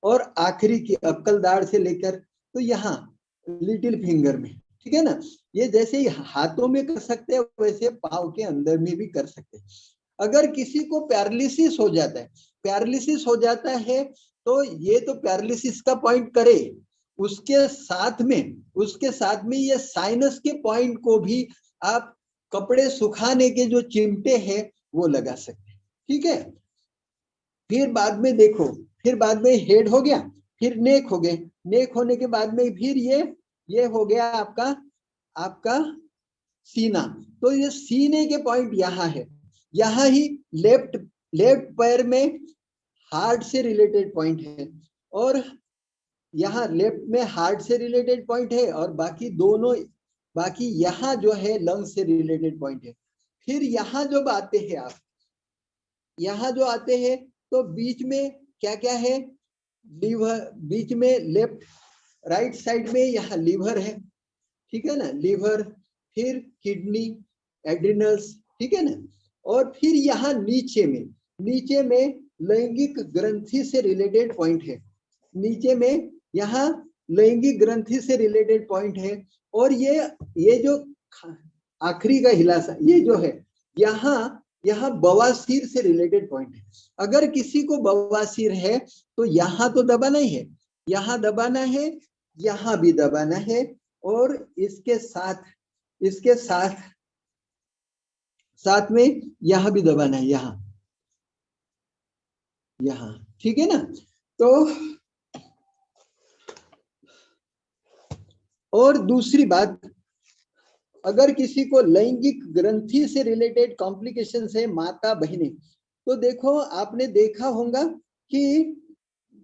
और आखिरी की अक्कल दाढ़ से लेकर तो यहाँ लिटिल फिंगर में, ठीक है ना। ये जैसे हाथों में कर सकते हैं वैसे पाँव के अंदर में भी कर सकते हैं। अगर किसी को पैरालिसिस हो जाता है, पैरालिसिस हो जाता है तो ये तो पैरालिसिस का पॉइंट करे, उसके साथ में ये साइनस के पॉइंट को भी आप कपड़े सुखाने के जो चिमटे हैं वो लगा सकते हैं, ठीक है। फिर बाद में देखो, फिर बाद में हेड हो गया, फिर नेक हो गए, नेक होने के बाद में फिर ये हो गया आपका सीना। तो ये सीने के पॉइंट यहाँ है, यहाँ ही लेफ्ट पैर में हार्ट से रिलेटेड पॉइंट है, और यहाँ लेफ्ट में हार्ट से रिलेटेड पॉइंट है, और बाकी यहाँ जो है लंग से रिलेटेड पॉइंट है। फिर यहाँ जब आते हैं आप, यहाँ जो आते हैं तो बीच में क्या क्या है, लीवर, बीच में लेफ्ट राइट साइड में यहाँ लीवर है, ठीक है ना, लीवर, फिर किडनी, एड्रिनल्स, ठीक है ना। और फिर यहाँ नीचे में लैंगिक ग्रंथि से रिलेटेड पॉइंट है, नीचे में यहाँ लैंगिक ग्रंथि से रिलेटेड पॉइंट है। और ये जो आखिरी का हिलासा ये जो है, यहाँ बवासीर से रिलेटेड पॉइंट है। अगर किसी को बवासीर है तो यहाँ तो दबाना ही है, यहाँ दबाना है, यहाँ भी दबाना है, और इसके साथ में यहाँ भी दबाना है, यहाँ, ठीक है ना। तो और दूसरी बात, अगर किसी को लैंगिक ग्रंथि से रिलेटेड कॉम्प्लिकेशन है, माता बहने, तो देखो आपने देखा होगा कि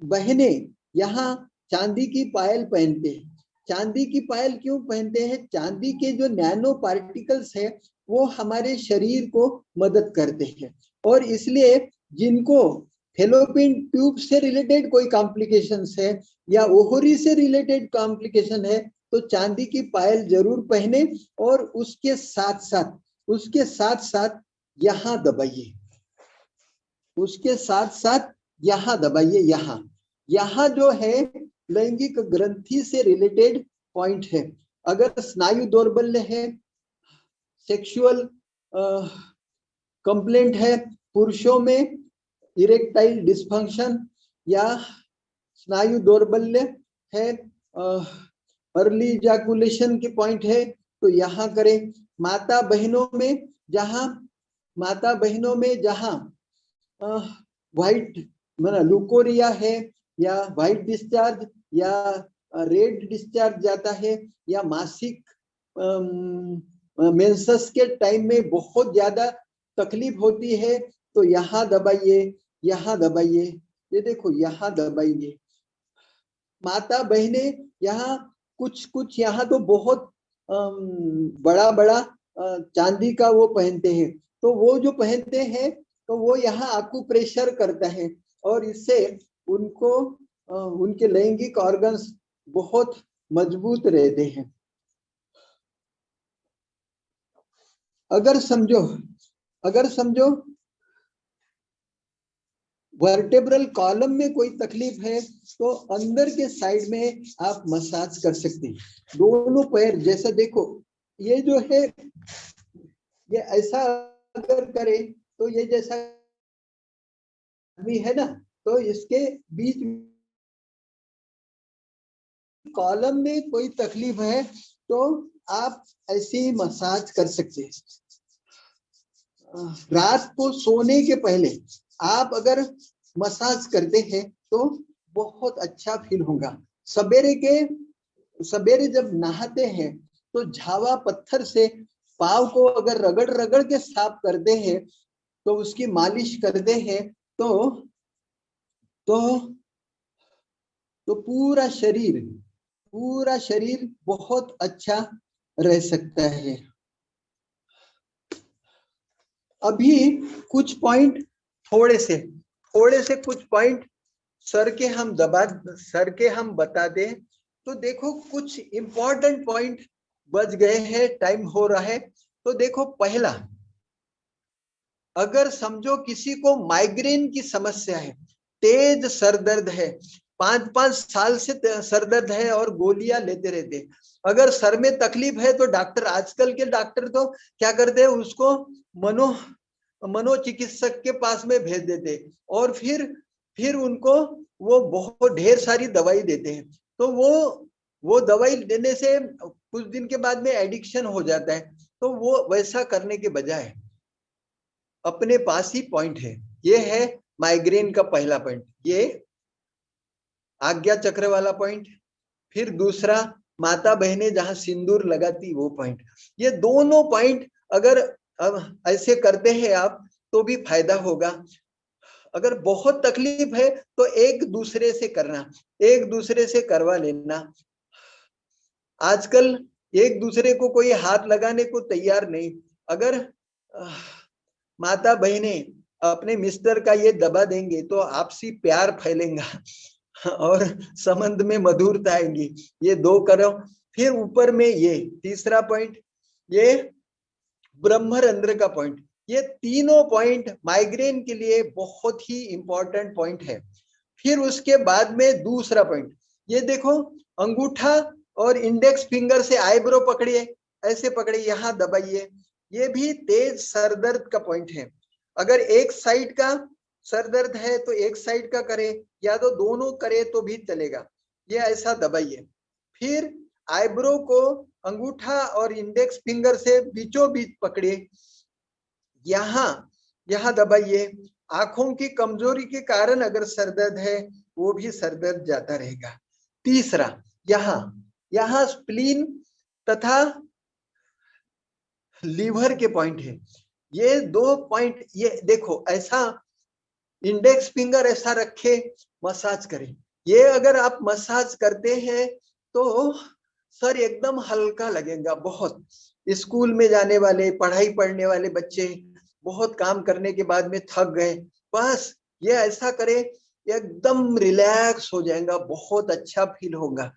बहने यहाँ चांदी की पायल पहनते हैं। चांदी की पायल क्यों पहनते हैं? चांदी के जो नैनो पार्टिकल्स है वो हमारे शरीर को मदद करते हैं, और इसलिए जिनको फेलोपियन ट्यूब से रिलेटेड कोई कॉम्प्लिकेशन है या ओहरी से रिलेटेड कॉम्प्लिकेशन है तो चांदी की पायल जरूर पहने, और उसके साथ साथ यहाँ दबाइए, उसके साथ साथ यहाँ दबाइए। यहाँ जो है लैंगिक ग्रंथि से रिलेटेड पॉइंट है। अगर स्नायु दौर्बल्य है, सेक्सुअल कंप्लेंट है, पुरुषों में इरेक्टाइल डिस्फंक्शन या स्नायु दौर्बल्य है, अर्ली इजैकुलेशन के पॉइंट है तो यहाँ करें। माता बहनों में जहाँ व्हाइट माना लुकोरिया है या व्हाइट डिस्चार्ज या रेड डिस्चार्ज जाता है या मासिक मेंसेस के टाइम में बहुत ज्यादा तकलीफ होती है तो यहाँ दबाइए, यहाँ दबाइए, ये देखो यहाँ दबाइए। माता बहने यहाँ कुछ कुछ यहाँ तो बहुत बड़ा बड़ा चांदी का वो पहनते हैं, तो वो जो पहनते हैं तो वो यहाँ आपको प्रेशर करता है और इससे उनको उनके लैंगिक ऑर्गन्स बहुत मजबूत रहते हैं। अगर समझो वर्टेब्रल कॉलम में कोई तकलीफ है तो अंदर के साइड में आप मसाज कर सकते हैं, दोनों पैर। जैसा देखो ये जो है ये ऐसा अगर करे तो ये जैसा आदमी है ना, तो इसके बीच कॉलम में कोई तकलीफ है तो आप ऐसे ही मसाज कर सकते हैं। रात को सोने के पहले आप अगर मसाज करते हैं तो बहुत अच्छा फील होगा। सवेरे जब नहाते हैं तो झावा पत्थर से पाँव को अगर रगड़ रगड़ के साफ करते हैं तो उसकी मालिश करते हैं तो पूरा शरीर बहुत अच्छा रह सकता है। अभी कुछ पॉइंट थोड़े से कुछ पॉइंट सर के हम बता दें तो देखो कुछ इंपॉर्टेंट पॉइंट बच गए हैं, टाइम हो रहा है। तो देखो पहला, अगर समझो किसी को माइग्रेन की समस्या है, तेज सर दर्द है, 5-5 साल से सर दर्द है और गोलियां लेते रहते, अगर सर में तकलीफ है तो आजकल के डॉक्टर तो क्या करते हैं, उसको मनोचिकित्सक के पास में भेज देते और फिर उनको वो बहुत ढेर सारी दवाई देते हैं। तो वो दवाई देने से कुछ दिन के बाद में एडिक्शन हो जाता है। तो वो वैसा करने के बजाय अपने पास ही पॉइंट है, ये है माइग्रेन का पहला पॉइंट, ये आज्ञा चक्र वाला पॉइंट। फिर दूसरा, माता बहनें जहां सिंदूर लगाती वो पॉइंट। ये दोनों पॉइंट अगर अब ऐसे करते हैं आप तो भी फायदा होगा। अगर बहुत तकलीफ है तो एक दूसरे से करवा लेना। आजकल एक दूसरे को कोई हाथ लगाने को तैयार नहीं। अगर माता बहनें अपने मिस्टर का ये दबा देंगे तो आपसी प्यार फैलेगा और संबंध में मधुरता आएगी। ये दो करो। फिर ऊपर में ये तीसरा पॉइंट, ये ब्रह्मरंध्र का पॉइंट। ये तीनों पॉइंट माइग्रेन के लिए बहुत ही इंपॉर्टेंट पॉइंट है। फिर उसके बाद में दूसरा पॉइंट, ये देखो अंगूठा और इंडेक्स फिंगर से आईब्रो पकड़िए, ऐसे पकड़िए, यहाँ दबाइए। ये भी तेज सर दर्द का पॉइंट है। अगर एक साइड का सर दर्द है तो एक साइड का करे या तो दोनों करे तो भी चलेगा, ये ऐसा दबाइए। फिर आईब्रो को अंगूठा और इंडेक्स फिंगर से बीचों बीच पकड़िए, यहाँ दबाइए। आंखों की कमजोरी के कारण अगर सर दर्द है वो भी सर दर्द जाता रहेगा। तीसरा, यहाँ स्प्लीन तथा लीवर के पॉइंट है। ये दो पॉइंट, ये देखो ऐसा इंडेक्स फिंगर ऐसा रखे, मसाज करें। ये अगर आप मसाज करते हैं तो सर एकदम हल्का लगेगा बहुत। स्कूल में जाने वाले, पढ़ाई पढ़ने वाले बच्चे बहुत काम करने के बाद में थक गए, बस ये ऐसा करे, एकदम रिलैक्स हो जाएगा, बहुत अच्छा फील होगा।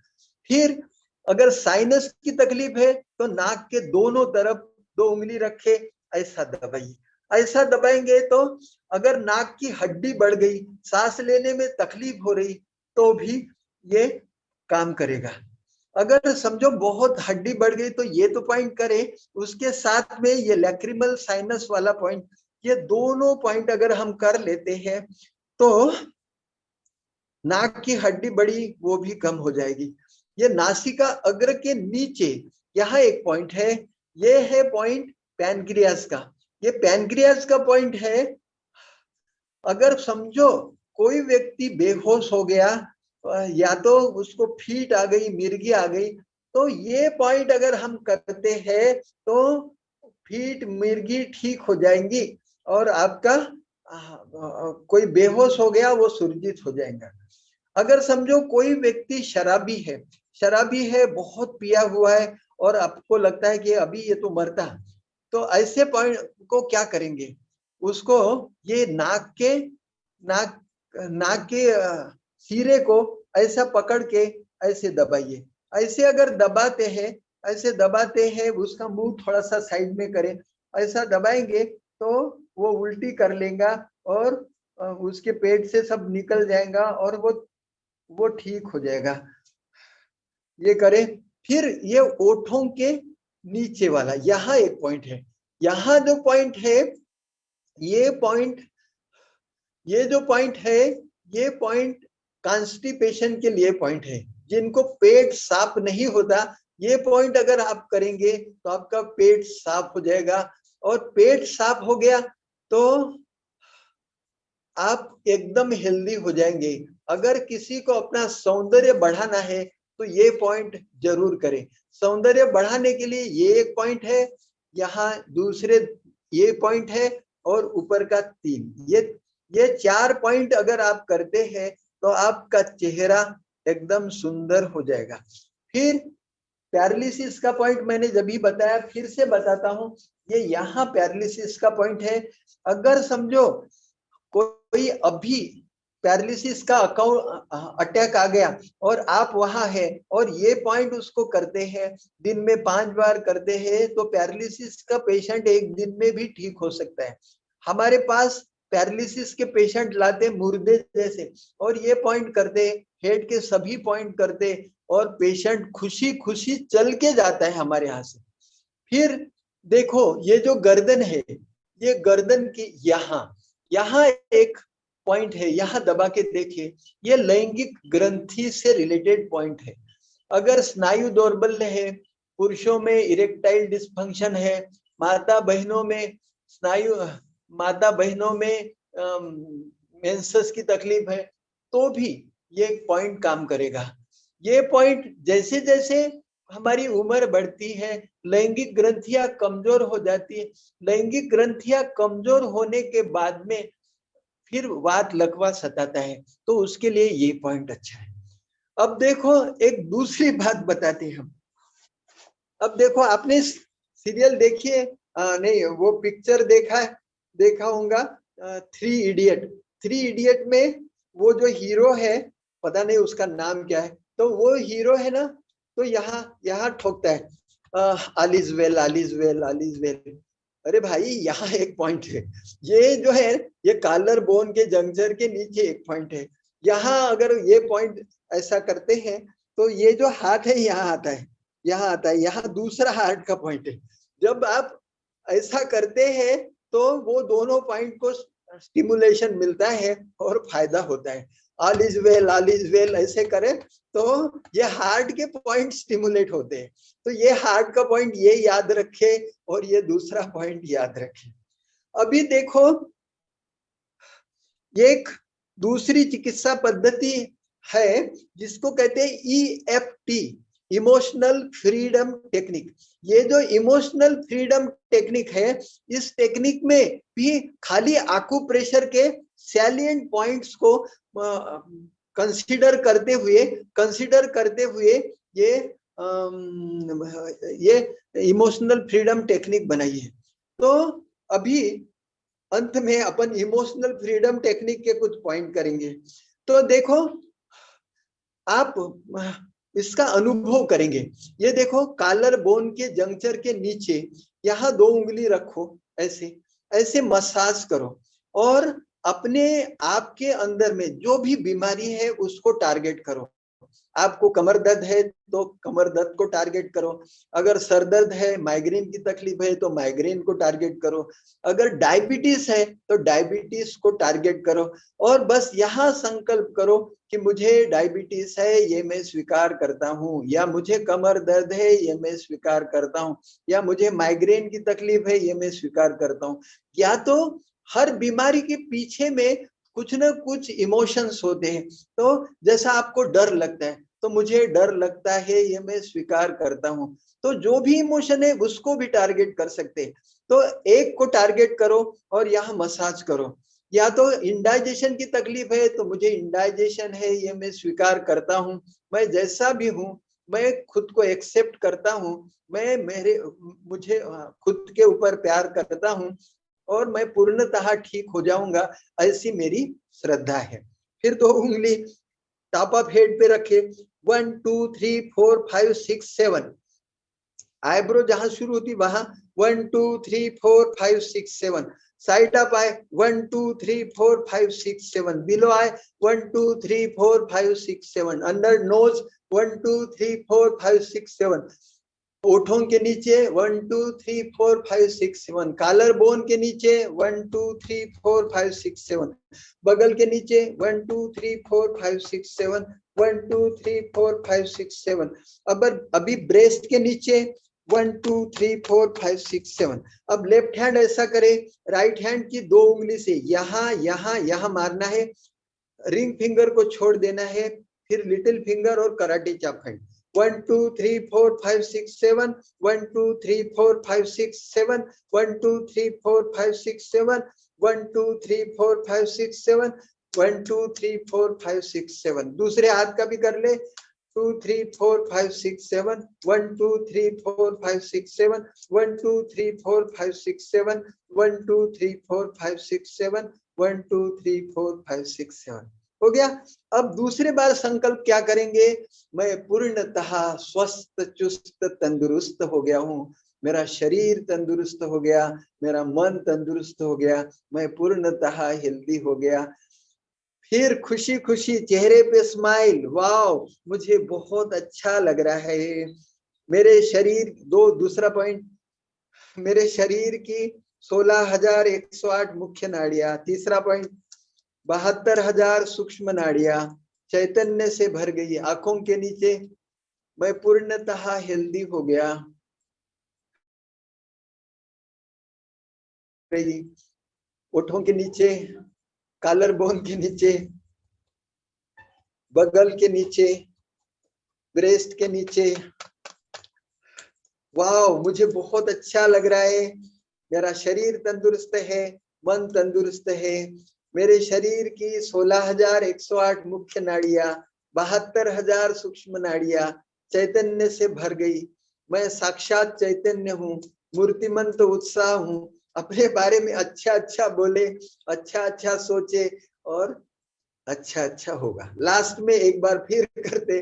फिर अगर साइनस की तकलीफ है तो नाक के दोनों तरफ 2 उंगली रखे, ऐसा दबाइए। ऐसा दबाएंगे तो अगर नाक की हड्डी बढ़ गई, सांस लेने में तकलीफ हो रही तो भी ये काम करेगा। अगर समझो बहुत हड्डी बढ़ गई तो ये तो पॉइंट करे, उसके साथ में ये लैक्रिमल साइनस वाला पॉइंट, ये दोनों पॉइंट अगर हम कर लेते हैं तो नाक की हड्डी बढ़ी वो भी कम हो जाएगी। ये नासिका अग्र के नीचे यहाँ एक पॉइंट है, ये है पॉइंट पैनक्रियास का। ये पैनक्रियास का पॉइंट है। अगर समझो कोई व्यक्ति बेहोश हो गया या तो उसको फीट आ गई, मिर्गी आ गई, तो ये पॉइंट अगर हम करते हैं तो फीट मिर्गी ठीक हो जाएंगी और आपका कोई बेहोश हो गया वो सुरजित हो जाएगा। अगर समझो कोई व्यक्ति शराबी है, बहुत पिया हुआ है और आपको लगता है कि अभी ये तो मरता, तो ऐसे पॉइंट को क्या करेंगे, उसको ये नाक के सिरे को ऐसा पकड़ के ऐसे दबाइए। ऐसे अगर दबाते हैं उसका मुंह थोड़ा सा साइड में करें, ऐसा दबाएंगे तो वो उल्टी कर लेगा और उसके पेट से सब निकल जाएगा और वो ठीक हो जाएगा। ये करें। फिर ये ओठों के नीचे वाला यहाँ एक पॉइंट है, यहाँ जो पॉइंट है ये जो पॉइंट है ये पॉइंट कॉन्स्टिपेशन के लिए पॉइंट है। जिनको पेट साफ नहीं होता ये पॉइंट अगर आप करेंगे तो आपका पेट साफ हो जाएगा और पेट साफ हो गया तो आप एकदम हेल्दी हो जाएंगे। अगर किसी को अपना सौंदर्य बढ़ाना है तो ये पॉइंट जरूर करें। सौंदर्य बढ़ाने के लिए ये एक पॉइंट है, यहाँ दूसरे ये पॉइंट है और ऊपर का 3, ये 4 पॉइंट अगर आप करते हैं तो आपका चेहरा एकदम सुंदर हो जाएगा। फिर पैरालिसिस का पॉइंट मैंने जब ही बताया, फिर से बताता हूं, ये यहाँ पैरालिसिस का पॉइंट है। अगर समझो कोई अभी पैरालिसिस का अटैक आ गया और आप वहां है और ये पॉइंट उसको करते हैं, दिन में 5 बार करते हैं, तो पैरालिसिस का पेशेंट एक दिन में भी ठीक हो सकता है। हमारे पास पैरालिसिस के पेशेंट लाते मुर्दे जैसे और ये पॉइंट करते, हेड के सभी पॉइंट करते और पेशेंट खुशी खुशी चल के जाता है हमारे यहाँ से। फिर देखो ये जो गर्दन है, ये गर्दन की यहाँ एक पॉइंट है, यहाँ दबा के देखिए, ये लैंगिक ग्रंथि से रिलेटेड पॉइंट है। अगर स्नायु दौर्बल्य है, पुरुषों में इरेक्टाइल डिस्फंक्शन है, माता बहनों में मेंसेस की तकलीफ है, तो भी ये पॉइंट काम करेगा। ये पॉइंट जैसे जैसे हमारी उम्र बढ़ती है लैंगिक ग्रंथियां कमजोर हो जाती है। लैंगिक ग्रंथियां कमजोर होने के बाद में फिर वात लकवा सताता है, तो उसके लिए ये पॉइंट अच्छा है। अब देखो एक दूसरी बात बताते हैं हम। अब देखो आपने सीरियल देखिए, नहीं वो पिक्चर देखा होगा, 3 इडियट में वो जो हीरो है, पता नहीं उसका नाम क्या है, तो वो हीरो है ना, तो यहाँ ठोकता है all is well, all is well, all is well. अरे भाई यहाँ एक पॉइंट है, ये जो है ये कॉलर बोन के जंक्शन के नीचे एक पॉइंट है। यहाँ अगर ये पॉइंट ऐसा करते हैं तो ये जो हाथ है यहाँ आता है, यहाँ दूसरा हार्ट का पॉइंट है। जब आप ऐसा करते हैं तो वो दोनों पॉइंट को स्टिमुलेशन मिलता है और फायदा होता है। ऑल इज वेल ऐसे करें तो ये हार्ट के पॉइंट स्टिमुलेट होते हैं। तो ये हार्ट का पॉइंट ये याद रखे और ये दूसरा पॉइंट याद रखे। अभी देखो एक दूसरी चिकित्सा पद्धति है जिसको कहते हैं EFT, इमोशनल फ्रीडम टेक्निक। ये जो इमोशनल फ्रीडम टेक्निक है, इस टेक्निक में भी खाली आकुप्रेशर के सैलिएंट पॉइंट्स को कंसीडर करते हुए ये इमोशनल फ्रीडम टेक्निक बनाई है। तो अभी अंत में अपन इमोशनल फ्रीडम टेक्निक के कुछ पॉइंट करेंगे। तो देखो आप इसका अनुभव करेंगे। ये देखो कॉलर बोन के जंक्चर के नीचे यहाँ 2 उंगली रखो, ऐसे मसाज करो और अपने आप के अंदर में जो भी बीमारी है उसको टारगेट करो। आपको कमर दर्द है तो कमर दर्द को टारगेट करो, अगर सर दर्द है, माइग्रेन की तकलीफ है तो माइग्रेन को टारगेट करो, अगर डायबिटीज है तो डायबिटीज को टारगेट करो और बस यहाँ संकल्प करो कि मुझे डायबिटीज है ये मैं स्वीकार करता हूँ, या मुझे कमर दर्द है ये मैं स्वीकार करता हूँ, या मुझे माइग्रेन की तकलीफ है ये मैं स्वीकार करता हूँ। या तो हर बीमारी के पीछे में कुछ ना कुछ इमोशंस होते हैं। तो जैसा आपको डर लगता है तो मुझे डर लगता है, ये मैं स्वीकार करता हूँ। तो जो भी इमोशन है उसको भी टारगेट कर सकते हैं। तो एक को टारगेट करो और यहाँ मसाज करो। या तो इंडाइजेशन की तकलीफ है तो मुझे इंडाइजेशन है, ये मैं स्वीकार करता हूँ, मैं जैसा भी हूँ, मैं खुद को एक्सेप्ट करता हूँ, मुझे खुद के ऊपर प्यार करता हूँ और मैं पूर्णतः ठीक हो जाऊंगा, ऐसी मेरी श्रद्धा है। फिर 2 उंगली टॉप ऑफ हेड पे रखे, 1 2 3 4 5 6 7, आईब्रो जहां शुरू होती वहां 1 2 3 4 5 6 7, side of eye 1 2 3 4 5 6 7, below eye 1 2 3 4 5 6 7, under nose 1 2 3 4 5 6 7, ओठों के नीचे 1 2 3 4 5 6 7, कॉलर बोन के नीचे 1 2 3 4 5 6 7, बगल के नीचे 1 2 3 4 5 6 7, 1 2 3 4 5 6 7, अभी ब्रेस्ट के नीचे 1 2 3 4 5 6 7। अब लेफ्ट हैंड ऐसा करे, राइट हैंड की 2 उंगली से यहाँ यहाँ यहाँ मारना है, रिंग फिंगर को छोड़ देना है, फिर लिटिल फिंगर और कराटे चॉप हैंड 1 2 3 4 5 6 7, 1 2 3 4 5 6 7, 1 2 3 4 5 6 7, 1 2 3 4 5 6 7, 1 2 3 4 5 6 7। दूसरे हाथ का भी कर ले, 2 3 4 5 6 7, 1 2 3 4 5 6 7, 1 2 3 4 5 6 7, 1 2 3 4 5 6 7, 1 2 3 4 5 6 7। हो गया। अब दूसरे बार संकल्प क्या करेंगे, मैं पूर्णतः स्वस्थ चुस्त तंदुरुस्त हो गया हूँ, मेरा शरीर तंदुरुस्त हो गया, मेरा मन तंदुरुस्त हो गया, मैं पूर्णतः हेल्दी हो गया। फिर खुशी खुशी चेहरे पे स्माइल, वाओ मुझे बहुत अच्छा लग रहा है। मेरे शरीर दूसरा पॉइंट, मेरे शरीर की 16,108 मुख्य नाड़ियां। तीसरा पॉइंट, 72,000 सूक्ष्म नाड़ियां चैतन्य से भर गई। आंखों के नीचे मैं पूर्णतः हेल्दी हो गया। ओठों के नीचे, कॉलर बोन के नीचे, बगल के नीचे, ब्रेस्ट के नीचे, वाह मुझे बहुत अच्छा लग रहा है। मेरा शरीर तंदुरुस्त है, मन तंदुरुस्त है। मेरे शरीर की 16,108 मुख्य नाड़ियां, 72,000 सूक्ष्म नाड़ियां चैतन्य से भर गई। मैं साक्षात चैतन्य हूँ, मूर्तिमंत उत्साह हूँ। अपने बारे में अच्छा अच्छा बोले, अच्छा अच्छा सोचे और अच्छा अच्छा होगा। लास्ट में एक बार फिर करते।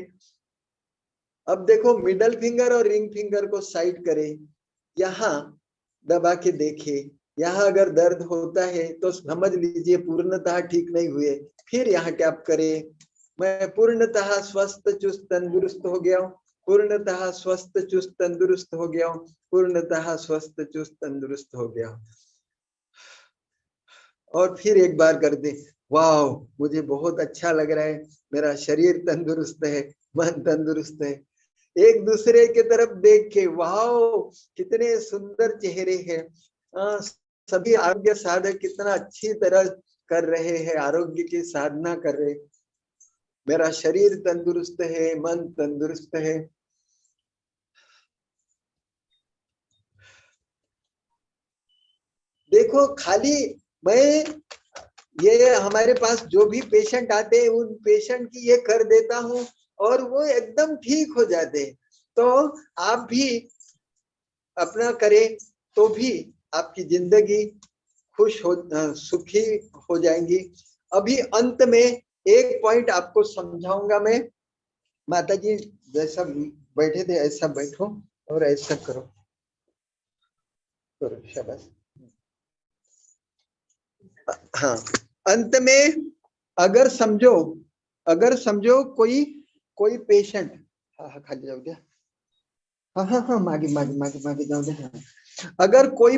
अब देखो मिडल फिंगर और रिंग फिंगर को साइड करें, यहाँ दबा के देखे, यहाँ अगर दर्द होता है तो समझ लीजिए पूर्णतः ठीक नहीं हुए। फिर यहाँ टैप करें, मैं पूर्णतः स्वस्थ चुस्त तंदुरुस्त हो गया हूँ, पूर्णतः स्वस्थ चुस्त तंदुरुस्त हो गया हूँ, पूर्णतः स्वस्थ चुस्त तंदुरुस्त हो गया हूँ। और फिर एक बार कर दे, वाह मुझे बहुत अच्छा लग रहा है, मेरा शरीर तंदुरुस्त है, मन तंदुरुस्त है। एक दूसरे के तरफ देख के, वाह कितने सुंदर चेहरे हैं। सभी आरोग्य साधक कितना अच्छी तरह कर रहे हैं, आरोग्य की साधना कर रहे। मेरा शरीर तंदुरुस्त है, मन तंदुरुस्त है। देखो खाली मैं ये हमारे पास जो भी पेशेंट आते हैं उन पेशेंट की ये कर देता हूँ और वो एकदम ठीक हो जाते हैं। तो आप भी अपना करें तो भी आपकी जिंदगी खुश हो, सुखी हो जाएंगी। अभी अंत में एक पॉइंट आपको समझाऊंगा मैं। माता जी जैसा बैठे थे ऐसा बैठो और ऐसा करो, करो शाबाश। हाँ, अंत में अगर समझो कोई पेशेंट, हाँ खाली जाओ दिया, हाँ मागे मागे मागे मागे जाओ दिया। अगर कोई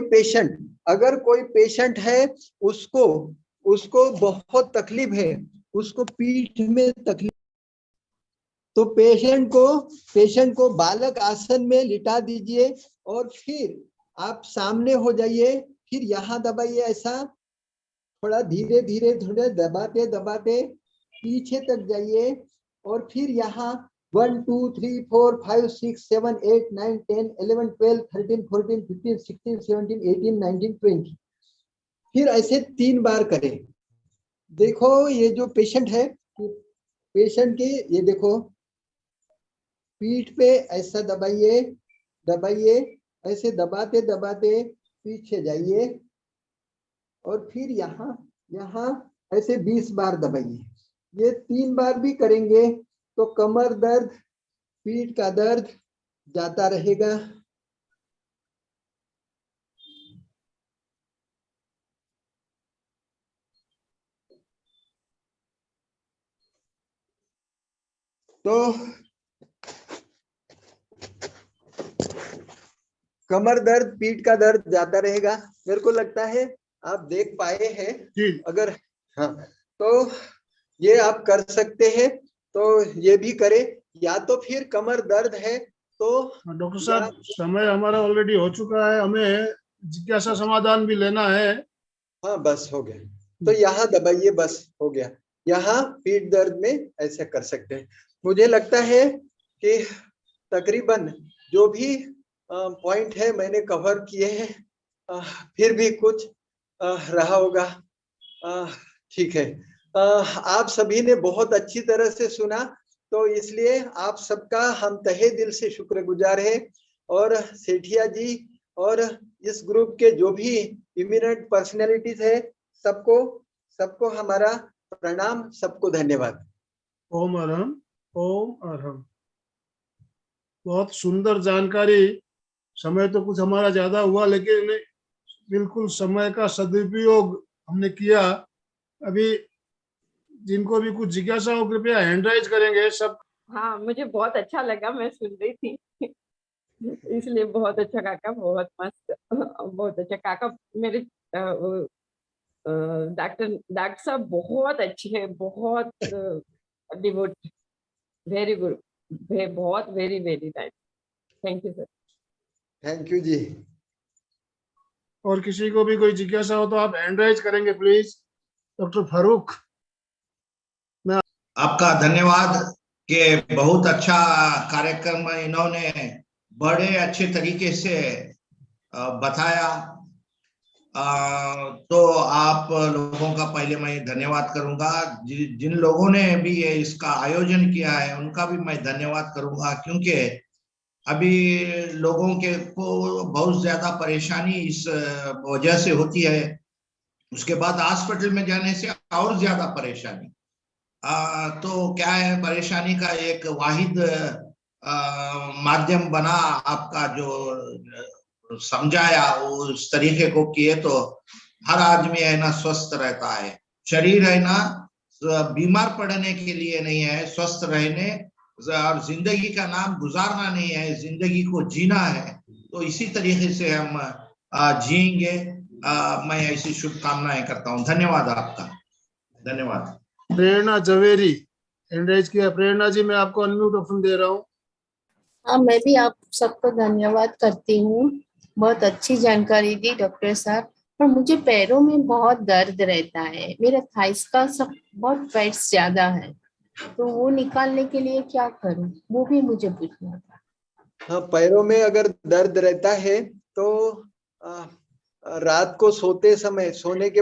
पेशेंट है, उसको बहुत तकलीफ है, उसको पीठ में तकलीफ, तो पेशेंट को बालक आसन में लिटा दीजिए और फिर आप सामने हो जाइए। फिर यहाँ दबाइए, ऐसा थोड़ा धीरे धीरे थोड़े दबाते दबाते पीछे तक जाइए और फिर यहाँ 1 2 3 4 5 6 7 8 9 10 11 12 13 14 15 16 17 18 19 20। फिर ऐसे 3 बार करें। देखो ये जो पेशेंट है, पेशेंट की ये देखो पीठ पे ऐसा दबाइए, दबाइए, ऐसे दबाते दबाते पीछे जाइए और फिर यहाँ यहाँ ऐसे 20 बार दबाइए। ये 3 बार भी करेंगे तो कमर दर्द, पीठ का दर्द जाता रहेगा। तो कमर दर्द, पीठ का दर्द जाता रहेगा। मेरे को लगता है आप देख पाए हैं। जी अगर हाँ तो ये आप कर सकते हैं, तो ये भी करें। या तो फिर कमर दर्द है तो डॉक्टर साहब, समय हमारा ऑलरेडी हो चुका है, हमें जिज्ञासा समाधान भी लेना है। हाँ बस हो गया। तो यहाँ दबाइए, बस हो गया। यहाँ पीठ दर्द में ऐसे कर सकते हैं। मुझे लगता है कि तकरीबन जो भी पॉइंट है मैंने कवर किए हैं। फिर भी कुछ रहा होगा। ठीक है। आप सभी ने बहुत अच्छी तरह से सुना, तो इसलिए आप सबका हम तहे दिल से शुक्रगुजार है। और सेठिया जी और इस ग्रुप के जो भी इमिनेंट पर्सनैलिटीज है, सबको सबको हमारा प्रणाम, सबको धन्यवाद। ओम अरहम, ओम अरहम। बहुत सुंदर जानकारी। समय तो कुछ हमारा ज्यादा हुआ, लेकिन बिल्कुल समय का सदुपयोग हमने किया। अभी जिनको भी कुछ जिज्ञासा हो कृपया हैंड राइज करेंगे सब। हाँ, मुझे बहुत अच्छा लगा, मैं सुन रही थी इसलिए बहुत अच्छा काका, बहुत मस्त, बहुत अच्छा काका। मेरे डॉक्टर साहब बहुत अच्छे हैं, बहुत डिवोट, वेरी गुड, बहुत very very nice. Thank you sir. Thank you जी। और किसी को भी कोई जिज्ञासा हो तो आप हैंड राइज करेंगे प्लीज। डॉक्टर फारूक। आपका धन्यवाद कि बहुत अच्छा कार्यक्रम इन्होंने बड़े अच्छे तरीके से बताया। तो आप लोगों का पहले मैं धन्यवाद करूंगा। जिन लोगों ने भी ये इसका आयोजन किया है उनका भी मैं धन्यवाद करूंगा, क्योंकि अभी लोगों के को बहुत ज्यादा परेशानी इस वजह से होती है। उसके बाद हॉस्पिटल में जाने से और ज्यादा परेशानी। तो क्या है, परेशानी का एक वाहिद माध्यम बना आपका जो समझाया, उस तरीके को किए तो हर आदमी है ना स्वस्थ रहता है। शरीर है ना बीमार पड़ने के लिए नहीं है, स्वस्थ रहने और जिंदगी का नाम गुजारना नहीं है, जिंदगी को जीना है। तो इसी तरीके से हम जिएंगे। मैं ऐसी शुभकामनाएं करता हूँ। धन्यवाद आपका, धन्यवाद। प्रेरणा जवेरी हैंड राइज किया। प्रेरणा जी, मैं आपको अनम्यूट ऑप्शन दे रहा हूँ। हाँ, मैं भी आप सबको धन्यवाद करती हूँ। बहुत अच्छी जानकारी दी डॉक्टर साहब। पर मुझे पैरों में बहुत दर्द रहता है, मेरा थाइस का सब बहुत फैट्स ज्यादा है, तो वो निकालने के लिए क्या करूँ, वो भी मुझे पूछना था। हाँ, पैरों में अगर दर्द रहता है तो रात को सोते समय, सोने के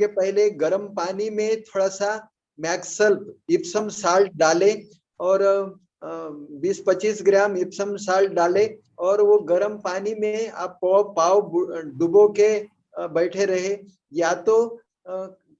पहले गर्म पानी में थोड़ा सा मैक्सल्प इप्सम साल्ट डालें और 20-25 ग्राम इप्सम साल्ट डालें और वो गर्म पानी में आप पाव डुबो के बैठे रहे। या तो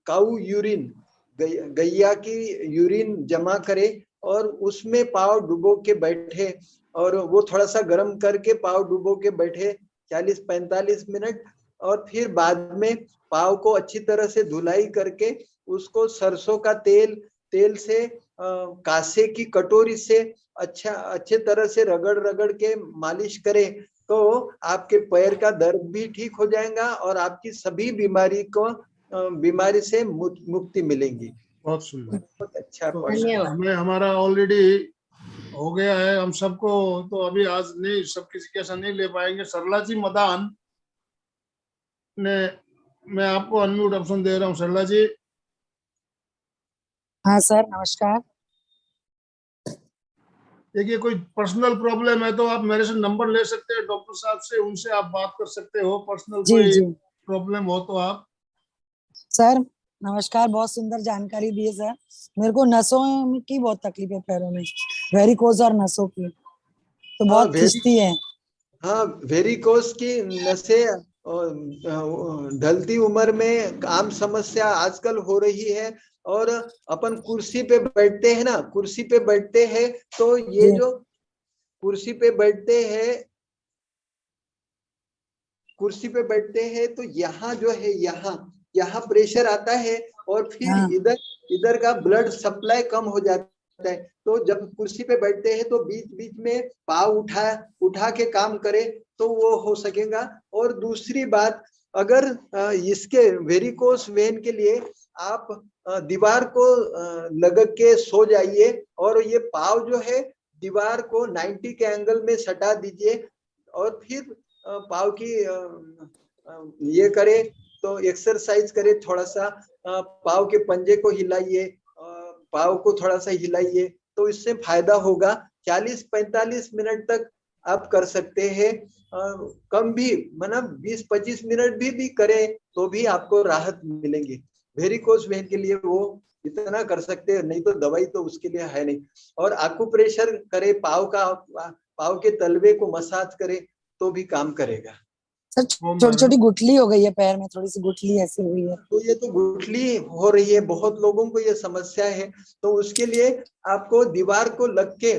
काऊ यूरिन, गैया की यूरिन जमा करे और उसमें पाव डुबो के बैठे और वो थोड़ा सा गर्म करके पाव डुबो के बैठे 40-45 मिनट। और फिर बाद में पाव को अच्छी तरह से धुलाई करके उसको सरसों का तेल से कासे की कटोरी से अच्छे तरह से रगड़ के मालिश करें, तो आपके पैर का दर्द भी ठीक हो जाएगा और आपकी सभी बीमारी से मुक्ति मिलेंगी। बहुत सुंदर, बहुत अच्छा। तो धन्यवाद। हमें हमारा ऑलरेडी हो गया है हम सबको, तो अभी आज नहीं सबकी जिज्ञासा नहीं ले पाएंगे। सरला जी मदान ने, मैं आपको अनम्यूट ऑप्शन दे रहा हूँ। सरला जी। हाँ सर, नमस्कार। देखिए कोई पर्सनल प्रॉब्लम है तो आप मेरे से नंबर ले सकते हैं, डॉक्टर साहब से, उनसे आप बात कर सकते हो। पर्सनल जी कोई जी प्रॉब्लम हो तो आप। सर नमस्कार, बहुत सुंदर जानकारी दी है सर। मेरे को नसों की बहुत तकलीफ है, पैरों में वेरिकोज और नसों की, तो हाँ बहुत खिंचती है। हाँ, वेरिकोस की नसें ढलती उम्र में आम समस्या आजकल हो रही है। और अपन कुर्सी पे बैठते हैं ना, कुर्सी पे बैठते हैं तो ये जी जो कुर्सी पे बैठते हैं, कुर्सी पे बैठते हैं तो यहाँ जो है, यहाँ यहाँ प्रेशर आता है और फिर हाँ इधर इधर का ब्लड सप्लाई कम हो जाता है। तो जब कुर्सी पे बैठते हैं तो बीच बीच में पाँव उठा के काम करे तो वो हो सकेगा। और दूसरी बात, अगर इसके वेरिकोस वेन के लिए आप दीवार को लग के सो जाइए और ये पाँव जो है दीवार को 90 के एंगल में सटा दीजिए और फिर पाँव की ये करे तो एक्सरसाइज करे, थोड़ा सा पाँव के पंजे को हिलाइए, पाँव को थोड़ा सा हिलाइए तो इससे फायदा होगा। 40-45 मिनट तक आप कर सकते हैं। कम भी मतलब 20-25 मिनट भी करें तो भी आपको राहत मिलेंगी। वेरिकोस वेन के लिए वो इतना कर सकते हैं, नहीं तो दवाई तो उसके लिए है नहीं। और आकुप्रेशर करे, पाँव के तलवे को मसाज करे तो भी काम करेगा। सर, छोटी छोटी गुठली हो गई है पैर में, थोड़ी सी गुठली ऐसी हुई है। तो ये तो गुठली हो रही है, बहुत लोगों को ये समस्या है। तो उसके लिए आपको दीवार को लग के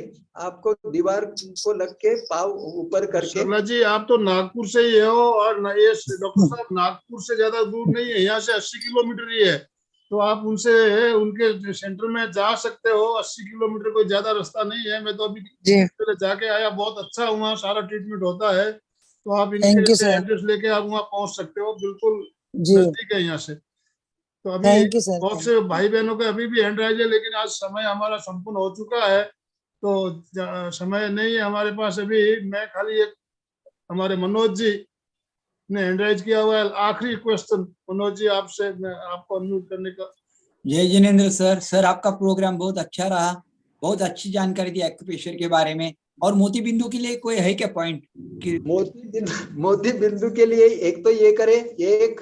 पाँव ऊपर करके। शर्मा जी आप तो नागपुर से ही हो और ये डॉक्टर साहब नागपुर से ज्यादा दूर नहीं है, यहाँ से 80 किलोमीटर ही है। तो आप उनके सेंटर में जा सकते हो। 80 किलोमीटर कोई ज्यादा रास्ता नहीं है। मैं तो अभी पहले जाके आया, बहुत अच्छा वहाँ सारा ट्रीटमेंट होता है। तो आप थैंक इनके यू सर। एड्रेस लेके आप वहाँ पहुंच सकते हो, बिल्कुल जी नजदीक है यहाँ से। तो अभी थैंक यू सर। बहुत से भाई बहनों के अभी भी हैंड राइज है, लेकिन आज समय हमारा संपूर्ण हो चुका है तो समय नहीं है हमारे पास अभी। मैं खाली एक हमारे मनोज जी ने हैंड राइज किया हुआ है, आखिरी क्वेश्चन मनोज जी आपसे, मैं आपको अनम्यूट करने का। जय जिनेंद्र सर। सर आपका प्रोग्राम बहुत अच्छा रहा, बहुत अच्छी जानकारी दी एक्यूप्रेशर के बारे में। और मोती बिंदु के लिए कोई है क्या पॉइंट? मोती बिंदु के लिए एक तो ये करे, एक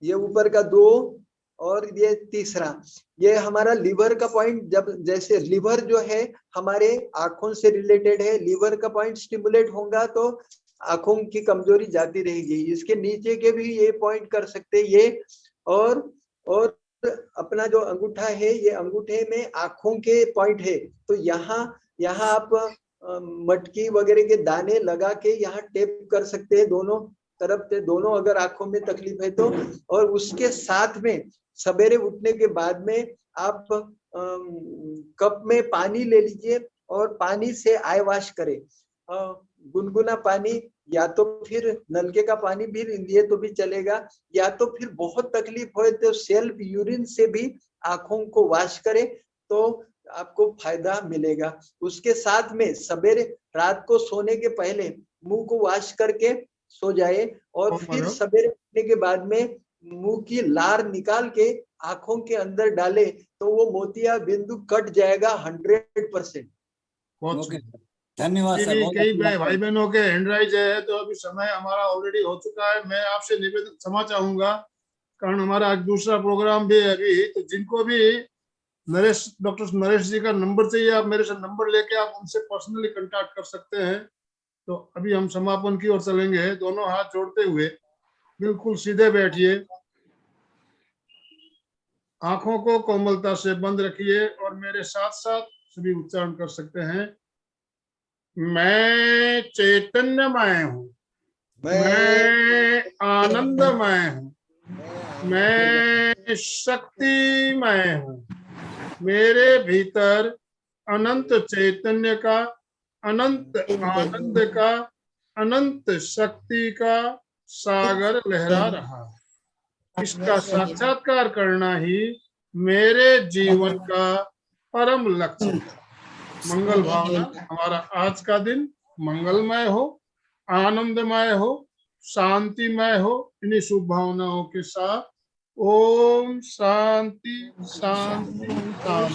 ये ऊपर का 2 और ये तीसरा, ये हमारा लिवर का पॉइंट। जब जैसे लिवर जो है हमारे आंखों से रिलेटेड है, लिवर का पॉइंट स्टिमुलेट होगा तो आंखों की कमजोरी जाती रहेगी। इसके नीचे के भी ये पॉइंट कर सकते ये। और अपना जो अंगूठा है, ये अंगूठे में आंखों के पॉइंट है, तो यहाँ आप मटकी वगैरह के दाने लगा के यहाँ टेप कर सकते हैं दोनों तरफ से, दोनों अगर आंखों में तकलीफ है तो। और उसके साथ में सवेरे उठने के बाद में आप कप में पानी ले लीजिए और पानी से आई वॉश करें। गुनगुना पानी, या तो फिर नलके का पानी भी लिए तो भी चलेगा, या तो फिर बहुत तकलीफ हो तो सेल्फ यूरिन से भी आंखों को वॉश करें तो आपको फायदा मिलेगा। उसके साथ में सवेरे रात को सोने के पहले मुंह को वॉश करके सो जाए और फिर सवेरे उठने के बाद में मुंह की लार निकाल के आंखों के अंदर डाले तो वो मोतिया बिंदु कट जाएगा 100%। धन्यवाद सर। कई भाई बहनों के हैंड राइज है तो अभी समय हमारा ऑलरेडी हो चुका है। मैं आपसे निवेदन क्षमा चाहूंगा कारण हमारा आज दूसरा प्रोग्राम भी है अभी। तो जिनको भी डॉक्टर नरेश जी का नंबर चाहिए, आप मेरे से नंबर लेके आप उनसे पर्सनली कांटेक्ट कर सकते हैं। तो अभी हम समापन की ओर चलेंगे। दोनों हाथ जोड़ते हुए बिल्कुल सीधे बैठिए, आंखों को कोमलता से बंद रखिए और मेरे साथ साथ सभी उच्चारण कर सकते हैं। मैं चैतन्यमय हूँ, मैं आनंदमय हूँ, मैं शक्तिमय हूँ। मेरे भीतर अनंत चैतन्य का, अनंत आनंद का, अनंत शक्ति का सागर लहरा रहा है। इसका साक्षात्कार करना ही मेरे जीवन का परम लक्ष्य है। मंगल भावना, हमारा आज का दिन मंगलमय हो, आनंदमय हो, शांतिमय हो। इन्हीं शुभ भावनाओं के साथ ओम शांति शांति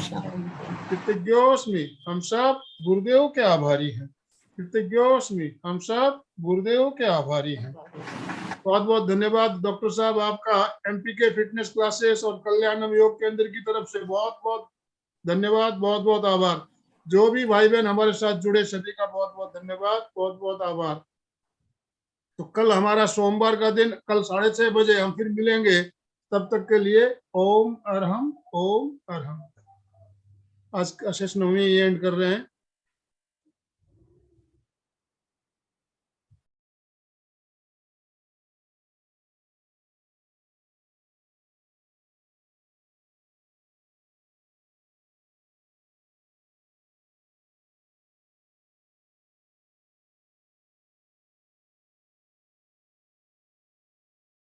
शांति। कृतज्ञोस्मि, हम सब गुरुदेव के आभारी हैं। कृतज्ञोस्मि, हम सब गुरुदेव के आभारी हैं। बहुत बहुत धन्यवाद डॉक्टर साहब, आपका एमपीके फिटनेस क्लासेस और कल्याणम योग केंद्र की तरफ से बहुत बहुत धन्यवाद, बहुत बहुत आभार। जो भी भाई बहन हमारे साथ जुड़े सभी का बहुत बहुत धन्यवाद, बहुत बहुत आभार। तो कल हमारा सोमवार का दिन, कल 6:30 बजे हम फिर मिलेंगे। तब तक के लिए ओम अरहम, ओम अरहम। आज का सेशन हम एंड कर रहे हैं।